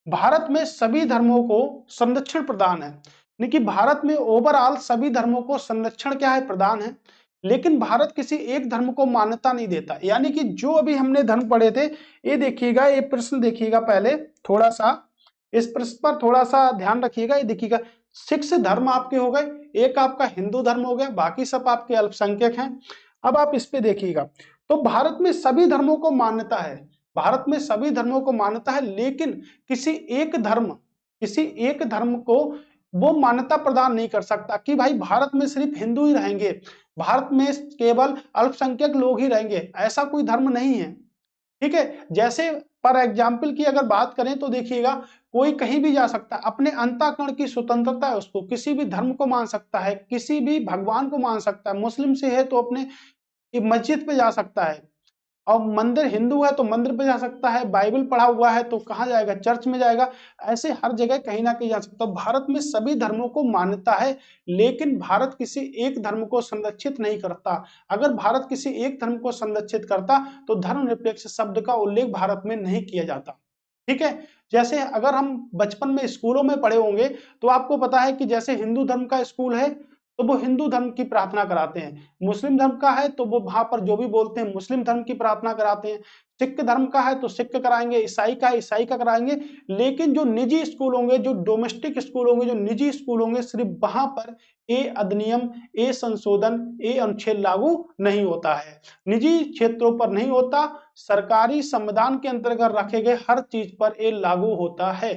भारत में सभी धर्मों को संरक्षण प्रदान है, यानी कि भारत में ओवरऑल सभी धर्मों को संरक्षण क्या है, प्रदान है, लेकिन भारत किसी एक धर्म को मान्यता नहीं देता। यानी कि जो अभी हमने धर्म पढ़े थे, ये देखिएगा, ये प्रश्न देखिएगा, पहले थोड़ा सा इस प्रश्न पर थोड़ा सा ध्यान रखिएगा। ये देखिएगा, 6 धर्म आपके हो गए, एक आपका हिंदू धर्म हो गया, बाकी सब आपके अल्पसंख्यक हैं। अब आप इस पे देखिएगा, तो भारत में सभी धर्मों को मान्यता है, भारत में सभी धर्मों को मान्यता है, लेकिन किसी एक धर्म को वो मान्यता प्रदान नहीं कर सकता कि भाई भारत में सिर्फ हिंदू ही रहेंगे, भारत में केवल अल्पसंख्यक लोग ही रहेंगे, ऐसा कोई धर्म नहीं है। ठीक है, जैसे पर एग्जाम्पल की अगर बात करें तो देखिएगा, कोई कहीं भी जा सकता है, अपने अंतःकरण की स्वतंत्रता है, उसको किसी भी धर्म को मान सकता है, किसी भी भगवान को मान सकता है, मुस्लिम से है तो अपने मस्जिद पे जा सकता है, और मंदिर, हिंदू है तो मंदिर पे जा सकता है, बाइबल पढ़ा हुआ है तो कहाँ जाएगा, चर्च में जाएगा, ऐसे हर जगह कहीं ना कहीं जा सकता है। भारत में सभी धर्मों को मान्यता है, लेकिन भारत किसी एक धर्म को संरक्षित नहीं करता। अगर भारत किसी एक धर्म को संरक्षित करता तो धर्मनिरपेक्ष शब्द का उल्लेख भारत में नहीं किया जाता। ठीक है, जैसे अगर हम बचपन में स्कूलों में पढ़े होंगे तो आपको पता है कि जैसे हिंदू धर्म का स्कूल है तो वो हिंदू धर्म की प्रार्थना कराते हैं, मुस्लिम धर्म का है तो वो वहां पर जो भी बोलते हैं मुस्लिम धर्म की प्रार्थना कराते हैं, सिख धर्म का है तो सिख कराएंगे, ईसाई का है ईसाई का कराएंगे। लेकिन जो निजी स्कूल होंगे, जो डोमेस्टिक स्कूल होंगे, जो निजी स्कूल होंगे, सिर्फ वहां पर ये अधिनियम, ये संशोधन, ये अनुच्छेद लागू नहीं होता है, निजी क्षेत्रों पर नहीं होता, सरकारी संविधान के अंतर्गत रखे गए हर चीज पर ये लागू होता है।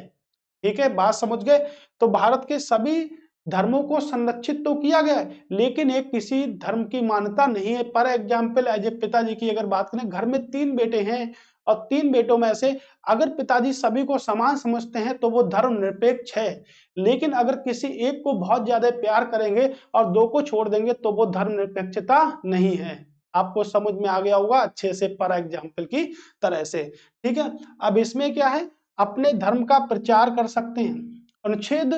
ठीक है, बात समझ गए। तो भारत के सभी धर्मों को संरक्षित तो किया गया है, लेकिन एक किसी धर्म की मान्यता नहीं है। पर एग्जाम्पल एज ए पिताजी की अगर बात करें, घर में 3 बेटे हैं और 3 बेटों में से अगर पिताजी सभी को समान समझते हैं तो वो धर्मनिरपेक्ष है, लेकिन अगर किसी एक को बहुत ज्यादा प्यार करेंगे और 2 को छोड़ देंगे तो वो धर्मनिरपेक्षता नहीं है। आपको समझ में आ गया होगा अच्छे से पर एग्जाम्पल की तरह से। ठीक है, अब इसमें क्या है, अपने धर्म का प्रचार कर सकते हैं। अनुच्छेद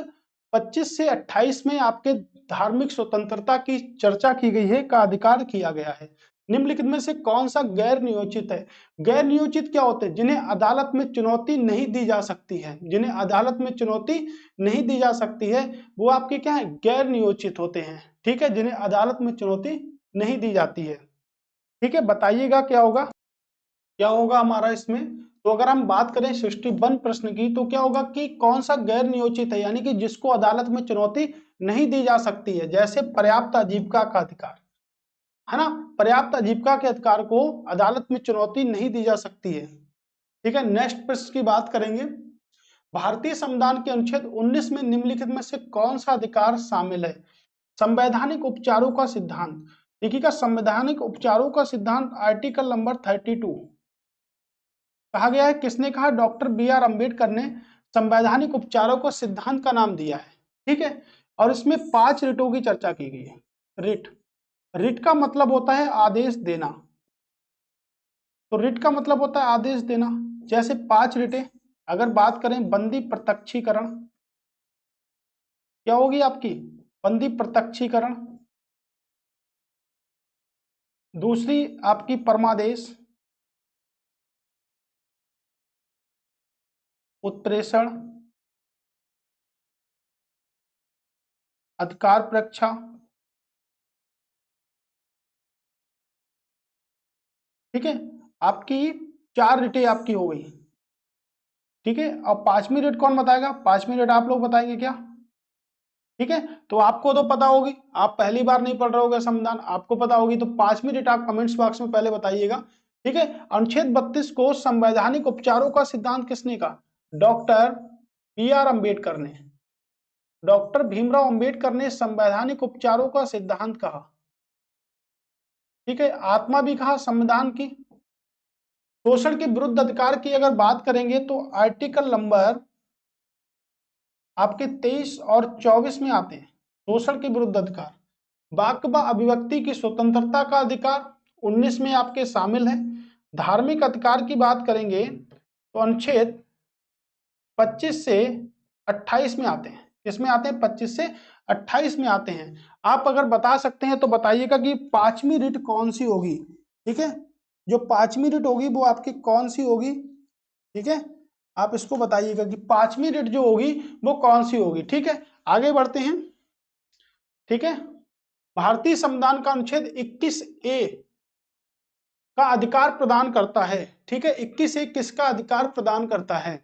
25 से 28 में आपके धार्मिक स्वतंत्रता की चर्चा की गई है, का अधिकार किया गया है। निम्नलिखित में से कौन सा गैर नियोजित है? गैर नियोजित क्या होते हैं? जिन्हें अदालत में चुनौती नहीं दी जा सकती है, जिन्हें अदालत में चुनौती नहीं दी जा सकती है वो आपके क्या है? गैर नियोजित होते हैं। ठीक है, जिन्हें अदालत में चुनौती नहीं दी जाती है। ठीक है, बताइएगा क्या होगा, क्या होगा हमारा इसमें। तो अगर हम बात करें 61 प्रश्न की, तो क्या होगा कि कौन सा गैर नियोजित है, यानी कि जिसको अदालत में चुनौती नहीं दी जा सकती है। जैसे पर्याप्त आजीविका का अधिकार, है ना, पर्याप्त आजीविका के अधिकार को अदालत में चुनौती नहीं दी जा सकती है। ठीक है, नेक्स्ट प्रश्न की बात करेंगे। भारतीय संविधान के अनुच्छेद 19 में निम्नलिखित में से कौन सा अधिकार शामिल है? संवैधानिक उपचारों का सिद्धांत। देखिएगा, संवैधानिक उपचारों का सिद्धांत आर्टिकल नंबर 32 कहा गया है। किसने कहा? Doctor B R. अम्बेडकर ने संवैधानिक उपचारों को सिद्धांत का नाम दिया है। ठीक है, और इसमें 5 रिटों की चर्चा की गई है। रिट का मतलब होता है आदेश देना, तो रिट का मतलब होता है आदेश देना। जैसे 5 रिटें, अगर बात करें बंदी प्रत्यक्षीकरण, क्या होगी आपकी? बंदी प्रत्यक्षीकरण। दूसरी आपकी परमादेश, उत्प्रेषण, अधिकार परीक्षा। ठीक है, आपकी 4 रिटें आपकी हो गई। ठीक है, अब 5वीं रेट कौन बताएगा? 5वीं रेट आप लोग बताएंगे क्या? ठीक है, तो आपको तो पता होगी, आप पहली बार नहीं पढ़ रहे होगे संविधान, आपको पता होगी। तो 5वीं रेट आप कमेंट्स बॉक्स में पहले बताइएगा। ठीक है, अनुच्छेद 32 को संवैधानिक उपचारों का सिद्धांत किसने कहा? Doctor B R. अम्बेडकर ने। डॉक्टर भीमराव अम्बेडकर ने संवैधानिक उपचारों का सिद्धांत कहा। ठीक है, आत्मा भी कहा संविधान की। शोषण के विरुद्ध अधिकार की अगर बात करेंगे तो आर्टिकल नंबर आपके 23 और 24 में आते हैं। शोषण के विरुद्ध अधिकार, वाक व अभिव्यक्ति की स्वतंत्रता का अधिकार 19 में आपके शामिल है। धार्मिक अधिकार की बात करेंगे तो अनुच्छेद 25 से 28 में आते हैं। किसमें आते हैं? 25 से 28 में आते हैं। आप अगर बता सकते हैं तो बताइएगा कि 5वीं रिट कौन सी होगी। ठीक है, जो 5वीं रिट होगी वो आपकी कौन सी होगी? ठीक है, आप इसको बताइएगा कि 5वीं रिट जो होगी वो कौन सी होगी। ठीक है, आगे बढ़ते हैं। ठीक है, भारतीय संविधान का अनुच्छेद 21A का अधिकार प्रदान करता है। ठीक है, 21A किसका अधिकार प्रदान करता है?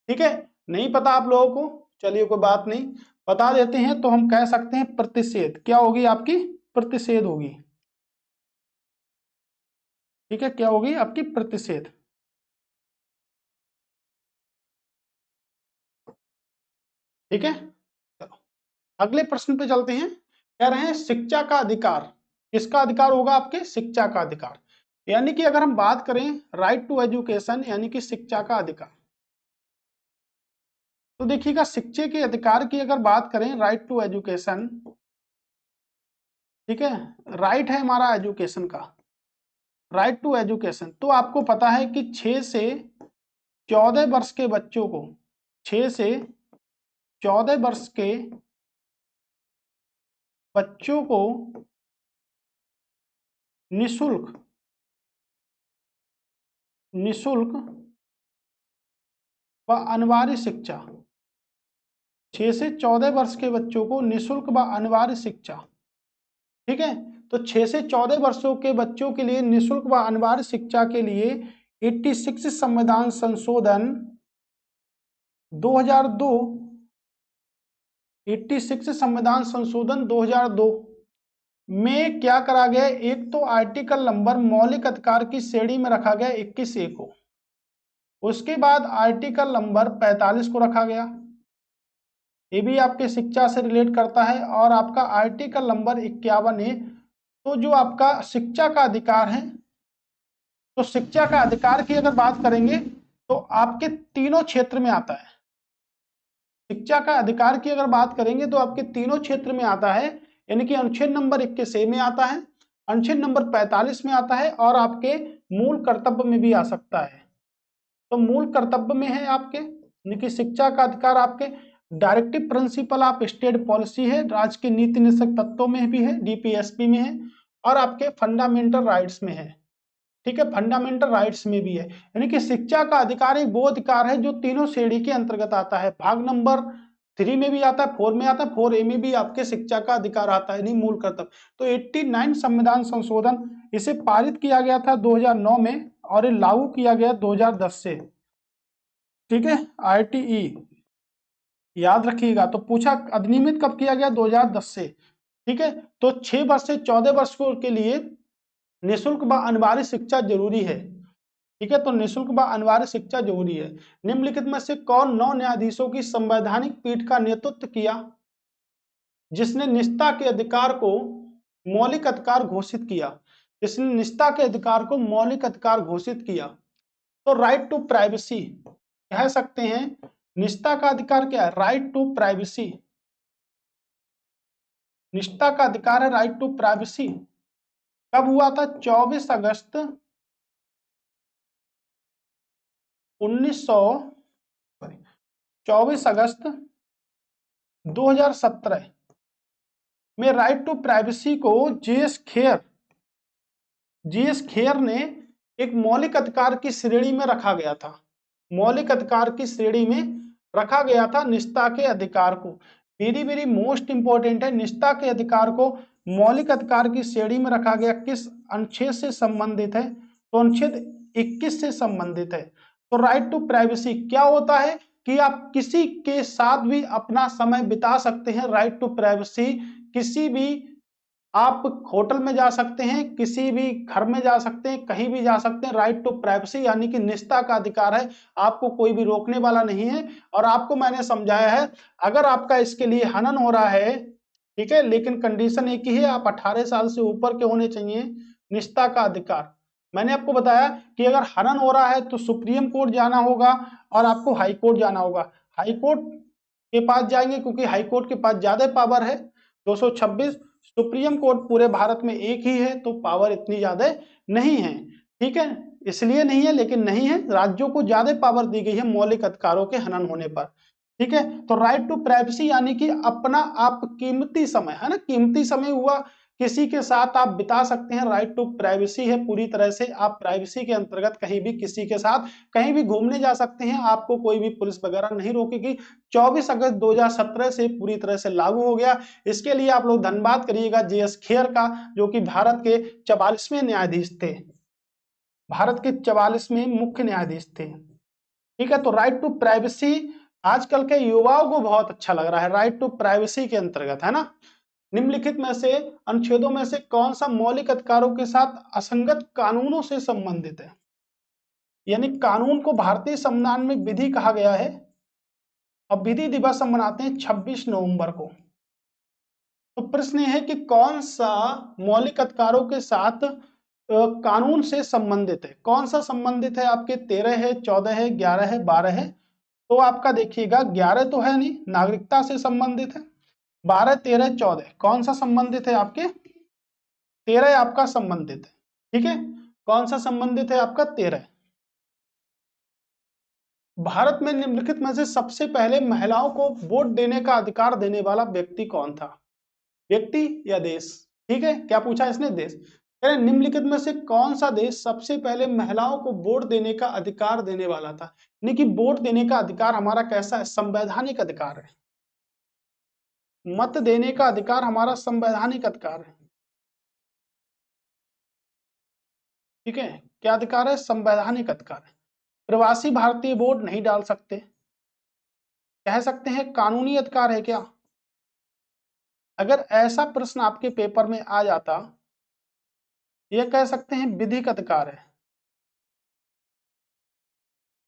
ठीक है, नहीं पता आप लोगों को, चलिए कोई बात नहीं, बता देते हैं। तो हम कह सकते हैं प्रतिषेध। क्या होगी आपकी? प्रतिषेध होगी। ठीक है, क्या होगी आपकी? प्रतिषेध। ठीक है, अगले प्रश्न पे चलते हैं। कह रहे हैं शिक्षा का अधिकार। किसका अधिकार होगा आपके? शिक्षा का अधिकार। यानी कि अगर हम बात करें राइट टू एजुकेशन, यानी कि शिक्षा का अधिकार, तो देखिएगा शिक्षा के अधिकार की अगर बात करें, राइट टू एजुकेशन, ठीक है, राइट है हमारा एजुकेशन का, राइट टू एजुकेशन। तो आपको पता है कि 6 से 14 वर्ष के बच्चों को, 6 से 14 वर्ष के बच्चों को निशुल्क व अनिवार्य शिक्षा, 6 से 14 वर्ष के बच्चों को निशुल्क व अनिवार्य शिक्षा। ठीक है, तो 6 से 14 वर्षों के बच्चों के लिए निशुल्क व अनिवार्य शिक्षा के लिए 86 संविधान संशोधन 2002, 86 संविधान संशोधन 2002 में क्या करा गया? एक तो आर्टिकल नंबर मौलिक अधिकार की श्रेणी में रखा गया 21A को, उसके बाद आर्टिकल नंबर 45 को रखा गया, ये भी आपके शिक्षा से रिलेट करता है, और आपका आर्टिकल नंबर 51A। तो जो आपका शिक्षा का अधिकार है, तो शिक्षा का अधिकार की अगर बात करेंगे तो आपके तीनों क्षेत्र में आता है। शिक्षा का अधिकार की अगर बात करेंगे तो आपके तीनों क्षेत्र में आता है, यानी कि अनुच्छेद नंबर 21A में आता है, अनुच्छेद नंबर 45 में आता है, और आपके मूल कर्तव्य में भी आ सकता है। तो मूल कर्तव्य में है आपके, यानी कि शिक्षा का अधिकार आपके directive principle of state policy है, राज्य के नीति निषेध तत्वों में भी है, डीपीएसपी में है, और आपके फंडामेंटल राइट्स में है। ठीक है, फंडामेंटल राइट्स में भी है। यानी कि शिक्षा का अधिकार एक वो अधिकार है जो तीनों श्रेणी के अंतर्गत आता है। भाग नंबर 3 में भी आता है, 4 में आता है, 4A में भी आपके शिक्षा का अधिकार आता है, नहीं मूल कर्तव्य। तो 89 संविधान संशोधन इसे पारित किया गया था 2009 में, और ये लागू किया गया 2010 से। ठीक है, RTE याद रखिएगा। तो पूछा अधिनियमित कब किया गया, 2010 से। ठीक है, तो 6 वर्ष से 14 वर्ष के लिए निःशुल्क व अनिवार्य शिक्षा जरूरी है। ठीक है, तो निःशुल्क व अनिवार्य शिक्षा जरूरी है। निम्नलिखित में से कौन 9 न्यायाधीशों की संवैधानिक पीठ का नेतृत्व किया जिसने निष्ठा के अधिकार को मौलिक अधिकार घोषित किया, जिसने निष्ठा के अधिकार को मौलिक अधिकार घोषित किया? तो राइट टू प्राइवेसी कह सकते हैं। निष्ठा का अधिकार क्या है? Right to privacy. निष्ठा का अधिकार है राइट टू प्राइवेसी। कब हुआ था? 24 अगस्त 2017 में राइट टू प्राइवेसी को जीएस खेर ने एक मौलिक अधिकार की श्रेणी में रखा गया था। मौलिक अधिकार की श्रेणी में रखा गया था निष्ठा के अधिकार को। वेरी वेरी मोस्ट इंपॉर्टेंट है, निष्ठा के अधिकार को मौलिक अधिकार की श्रेणी में रखा गया। किस अनुच्छेद से संबंधित है? तो अनुच्छेद 21 से संबंधित है। तो राइट टू प्राइवेसी क्या होता है कि आप किसी के साथ भी अपना समय बिता सकते हैं। राइट टू प्राइवेसी, किसी भी आप होटल में जा सकते हैं, किसी भी घर में जा सकते हैं, कहीं भी जा सकते हैं। राइट टू प्राइवेसी यानी कि निष्ठा का अधिकार है, आपको कोई भी रोकने वाला नहीं है। और आपको मैंने समझाया है, अगर आपका इसके लिए हनन हो रहा है, ठीक है, लेकिन कंडीशन एक ही है, आप 18 साल से ऊपर के होने चाहिए। निष्ठा का अधिकार मैंने आपको बताया कि अगर हनन हो रहा है तो सुप्रीम कोर्ट जाना होगा और आपको हाई कोर्ट जाना होगा। हाई कोर्ट के पास जाएंगे क्योंकि हाई कोर्ट के पास ज्यादा पावर है, 226। सुप्रीम कोर्ट पूरे भारत में एक ही है तो पावर इतनी ज्यादा नहीं है। ठीक है, इसलिए नहीं है, लेकिन नहीं है, राज्यों को ज्यादा पावर दी गई है मौलिक अधिकारों के हनन होने पर। ठीक है, तो राइट टू प्राइवेसी यानी कि अपना आप कीमती समय है ना, कीमती समय हुआ किसी के साथ आप बिता सकते हैं। राइट टू प्राइवेसी है, पूरी तरह से आप प्राइवेसी के अंतर्गत कहीं भी किसी के साथ कहीं भी घूमने जा सकते हैं, आपको कोई भी पुलिस वगैरह नहीं रोकेगी। 24 अगस्त 2017 से पूरी तरह से लागू हो गया। इसके लिए आप लोग धन्यवाद करिएगा जीएस खेर का, जो कि भारत के 44वें न्यायाधीश थे, भारत के 44वें मुख्य न्यायाधीश थे। ठीक है, तो राइट टू प्राइवेसी आजकल के युवाओं को बहुत अच्छा लग रहा है, राइट टू प्राइवेसी के अंतर्गत, है ना। निम्नलिखित में से अनुच्छेदों में से कौन सा मौलिक अधिकारों के साथ असंगत कानूनों से संबंधित है? यानी कानून को भारतीय संविधान में विधि कहा गया है, और विधि दिवस हम मनाते हैं 26 नवंबर को। तो प्रश्न यह है कि कौन सा मौलिक अधिकारों के साथ कानून से संबंधित है? कौन सा संबंधित है आपके? 13 है, 14 है, 11 है, 12 है। तो आपका देखिएगा 11 तो है नहीं, नागरिकता से संबंधित है। 12, 13, 14 कौन सा संबंधित है आपके? 13 आपका संबंधित है। ठीक है, कौन सा संबंधित है आपका? 13। भारत में निम्नलिखित में से सबसे पहले महिलाओं को वोट देने का अधिकार देने वाला व्यक्ति कौन था? व्यक्ति या देश? ठीक है, क्या पूछा इसने? देश। निम्नलिखित में से कौन सा देश सबसे पहले महिलाओं को वोट देने का अधिकार देने वाला था? यानी कि वोट देने का अधिकार हमारा कैसा है? संवैधानिक अधिकार है। मत देने का अधिकार हमारा संवैधानिक अधिकार है। ठीक है, क्या अधिकार है? संवैधानिक अधिकार है। प्रवासी भारतीय वोट नहीं डाल सकते, कह सकते हैं कानूनी अधिकार है क्या? अगर ऐसा प्रश्न आपके पेपर में आ जाता, यह कह सकते हैं विधिक अधिकार है।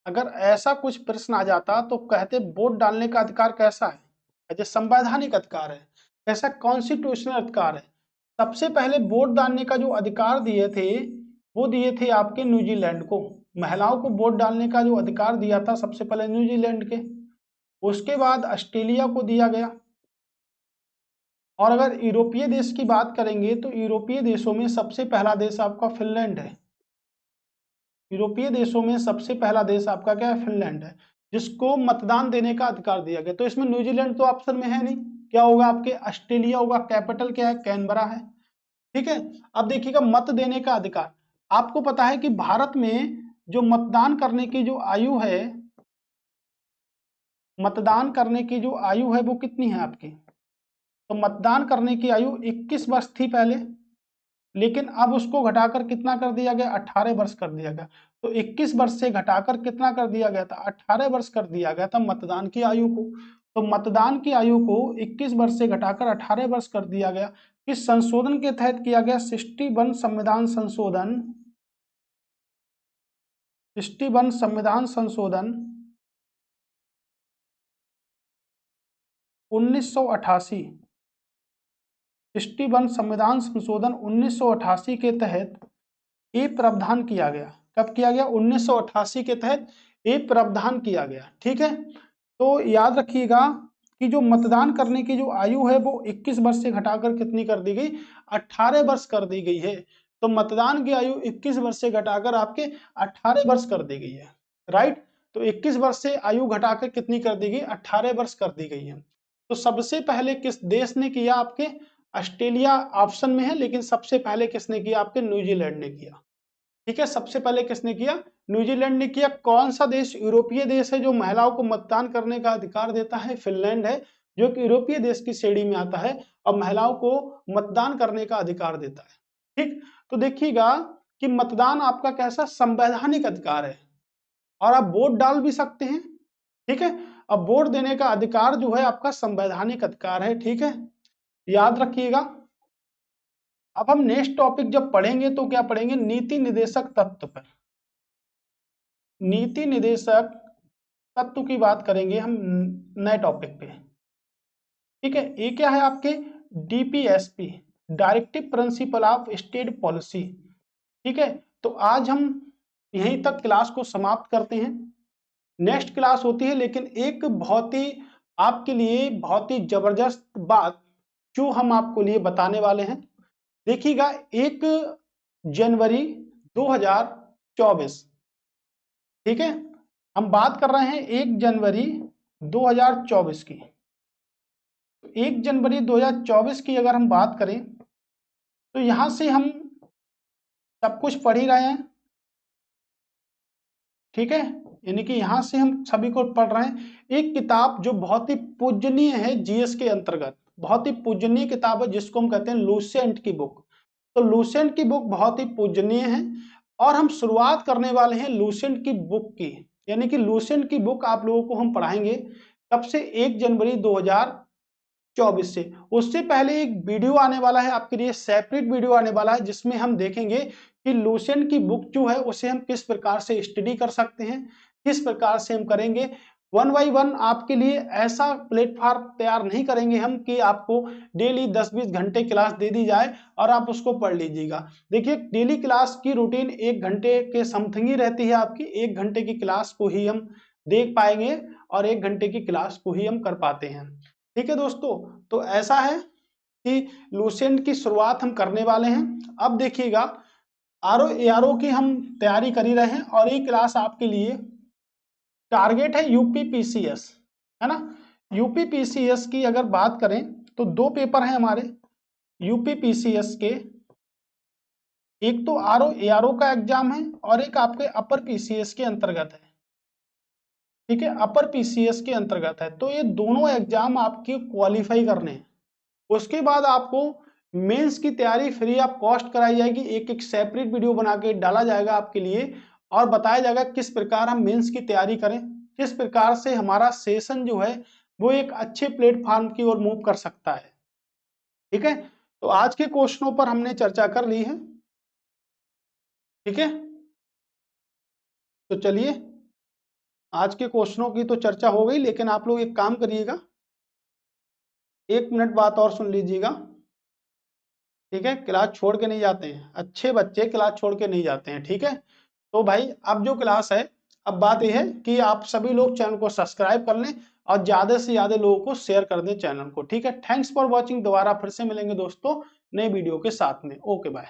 अगर ऐसा कुछ प्रश्न आ जाता तो कहते वोट डालने का अधिकार कैसा है? कहते संवैधानिक अधिकार है। ऐसा कॉन्स्टिट्यूशनल अधिकार है। सबसे पहले वोट डालने का जो अधिकार दिए थे, वो दिए थे आपके न्यूजीलैंड को। महिलाओं को वोट डालने का जो अधिकार दिया था सबसे पहले न्यूजीलैंड के, उसके बाद ऑस्ट्रेलिया को दिया गया। और अगर यूरोपीय देश की बात करेंगे तो यूरोपीय देशों में सबसे पहला देश आपका फिनलैंड है। यूरोपीय देशों में सबसे पहला देश आपका क्या है? फिनलैंड है, जिसको मतदान देने का अधिकार दिया गया। तो इसमें न्यूजीलैंड तो ऑप्शन में है नहीं, क्या होगा आपके? ऑस्ट्रेलिया होगा। कैपिटल क्या है? कैनबरा है। ठीक है। अब देखिएगा मत देने का अधिकार। आपको पता है कि भारत में जो मतदान करने की जो आयु है, मतदान करने की जो आयु है वो कितनी है आपकी? तो मतदान करने की आयु 21 वर्ष थी पहले, लेकिन अब उसको घटाकर कितना कर दिया गया? 18 वर्ष कर दिया गया। तो 21 वर्ष से घटाकर कितना कर दिया गया था? 18 वर्ष कर दिया गया था मतदान की आयु को। तो मतदान की आयु को 21 वर्ष से घटाकर 18 वर्ष कर दिया गया। किस संशोधन के तहत किया गया? 61 संविधान संशोधन, 61 संविधान संशोधन 1988, 61 संविधान संशोधन 1988 के तहत ये प्रावधान किया गया। कब किया गया? 1988 के तहत ये प्रावधान किया गया। ठीक है। तो याद रखिएगा कि जो मतदान करने की जो आयु है वो 21 वर्ष से घटाकर कितनी कर दी गई? 18 वर्ष कर दी गई है। तो मतदान की आयु 21 वर्ष से घटाकर आपके 18 वर्ष कर दी गई है। राइट। तो 21 वर्ष से आयु घटाकर कितनी कर दी गई? 18 वर्ष कर दी गई है। तो सबसे पहले किस देश ने किया? आपके ऑस्ट्रेलिया ऑप्शन में है, लेकिन सबसे पहले किसने किया? आपके न्यूजीलैंड ने किया। ठीक है। सबसे पहले किसने किया? न्यूजीलैंड ने किया। कौन सा देश यूरोपीय देश है जो महिलाओं को मतदान करने का अधिकार देता है? फिनलैंड है, जो कि यूरोपीय देश की श्रेणी में आता है और महिलाओं को मतदान करने का अधिकार देता है। ठीक। तो देखिएगा कि मतदान आपका कैसा? संवैधानिक अधिकार है और आप वोट डाल भी सकते हैं। ठीक है। अब वोट देने का अधिकार जो है आपका संवैधानिक अधिकार है। ठीक है, याद रखिएगा। अब हम नेक्स्ट टॉपिक जब पढ़ेंगे तो क्या पढ़ेंगे? नीति निर्देशक तत्व पर। नीति निर्देशक तत्व की बात करेंगे हम नए टॉपिक पे। ठीक है। ये क्या है आपके? DPSP, directive principle of state policy. ठीक है। तो आज हम यहीं तक क्लास को समाप्त करते हैं। नेक्स्ट क्लास होती है, लेकिन एक बहुत ही आपके लिए बहुत ही जबरदस्त बात जो हम आपको लिए बताने वाले हैं। देखिएगा 1 जनवरी 2024। ठीक है। हम बात कर रहे हैं 1 जनवरी 2024 की। तो 1 जनवरी 2024 की अगर हम बात करें तो यहां से हम सब कुछ पढ़ ही रहे हैं। ठीक है। यानी कि यहां से हम सभी को पढ़ रहे हैं एक किताब जो बहुत ही पूजनीय है जीएस के अंतर्गत। बहुत ही पूजनीय किताब है जिसको हम कहते हैं लुसेंट की बुक। तो लुसेंट की बुक बहुत ही पूजनीय है और हम शुरुआत करने वाले हैं लुसेंट की बुक की। यानी कि लुसेंट की बुक आप लोगों को हम पढ़ाएंगे कब से? 1 जनवरी 2024 से। उससे पहले एक वीडियो आने वाला है आपके लिए, सेपरेट वीडियो आने वाला है, जिसमें हम देखेंगे कि लुसेंट की बुक जो है उसे हम किस प्रकार से स्टडी कर सकते हैं, किस प्रकार से हम करेंगे। 1 बाय 1 आपके लिए ऐसा प्लेटफॉर्म तैयार नहीं करेंगे हम कि आपको डेली 10-20 घंटे क्लास दे दी जाए और आप उसको पढ़ लीजिएगा। देखिए डेली क्लास की रूटीन 1 घंटे के समथिंग ही रहती है आपकी। 1 घंटे की क्लास को ही हम देख पाएंगे और 1 घंटे की क्लास को ही हम कर पाते हैं। ठीक है दोस्तों, तो ऐसा है कि लुसेंट की शुरुआत हम करने वाले हैं। अब देखिएगा आरओ की हम तैयारी कर ही रहे हैं और ये क्लास आपके लिए टारगेट है यूपीपीसीएस, है ना। यूपीपीसीएस की अगर बात करें तो 2 पेपर हैं हमारे यूपीपीसीएस के। एक तो आरओ का एग्जाम है और एक आपके अपर पीसीएस के अंतर्गत है। ठीक है, अपर पीसीएस के अंतर्गत है। तो ये दोनों एग्जाम आपके क्वालिफाई करने हैं। उसके बाद आपको मेंस की तैयारी फ्री ऑफ कॉस्ट कराई जाएगी। एक सेपरेट वीडियो बना के डाला जाएगा आपके लिए और बताया जाएगा किस प्रकार हम मेंस की तैयारी करें, किस प्रकार से हमारा सेशन जो है वो एक अच्छे प्लेटफॉर्म की ओर मूव कर सकता है। ठीक है, तो आज के क्वेश्चनों पर हमने चर्चा कर ली है। ठीक है, तो चलिए आज के क्वेश्चनों की तो चर्चा हो गई, लेकिन आप लोग एक काम करिएगा, 1 मिनट बात और सुन लीजिएगा। ठीक है, क्लास छोड़ के नहीं जाते हैं, अच्छे बच्चे क्लास छोड़ के नहीं जाते हैं। ठीक है, तो भाई अब जो क्लास है, अब बात यह है कि आप सभी लोग चैनल को सब्सक्राइब कर लें और ज्यादा से ज्यादा लोगों को शेयर कर दें चैनल को। ठीक है, थैंक्स फॉर वॉचिंग। दोबारा फिर से मिलेंगे दोस्तों नए वीडियो के साथ में। Okay bye.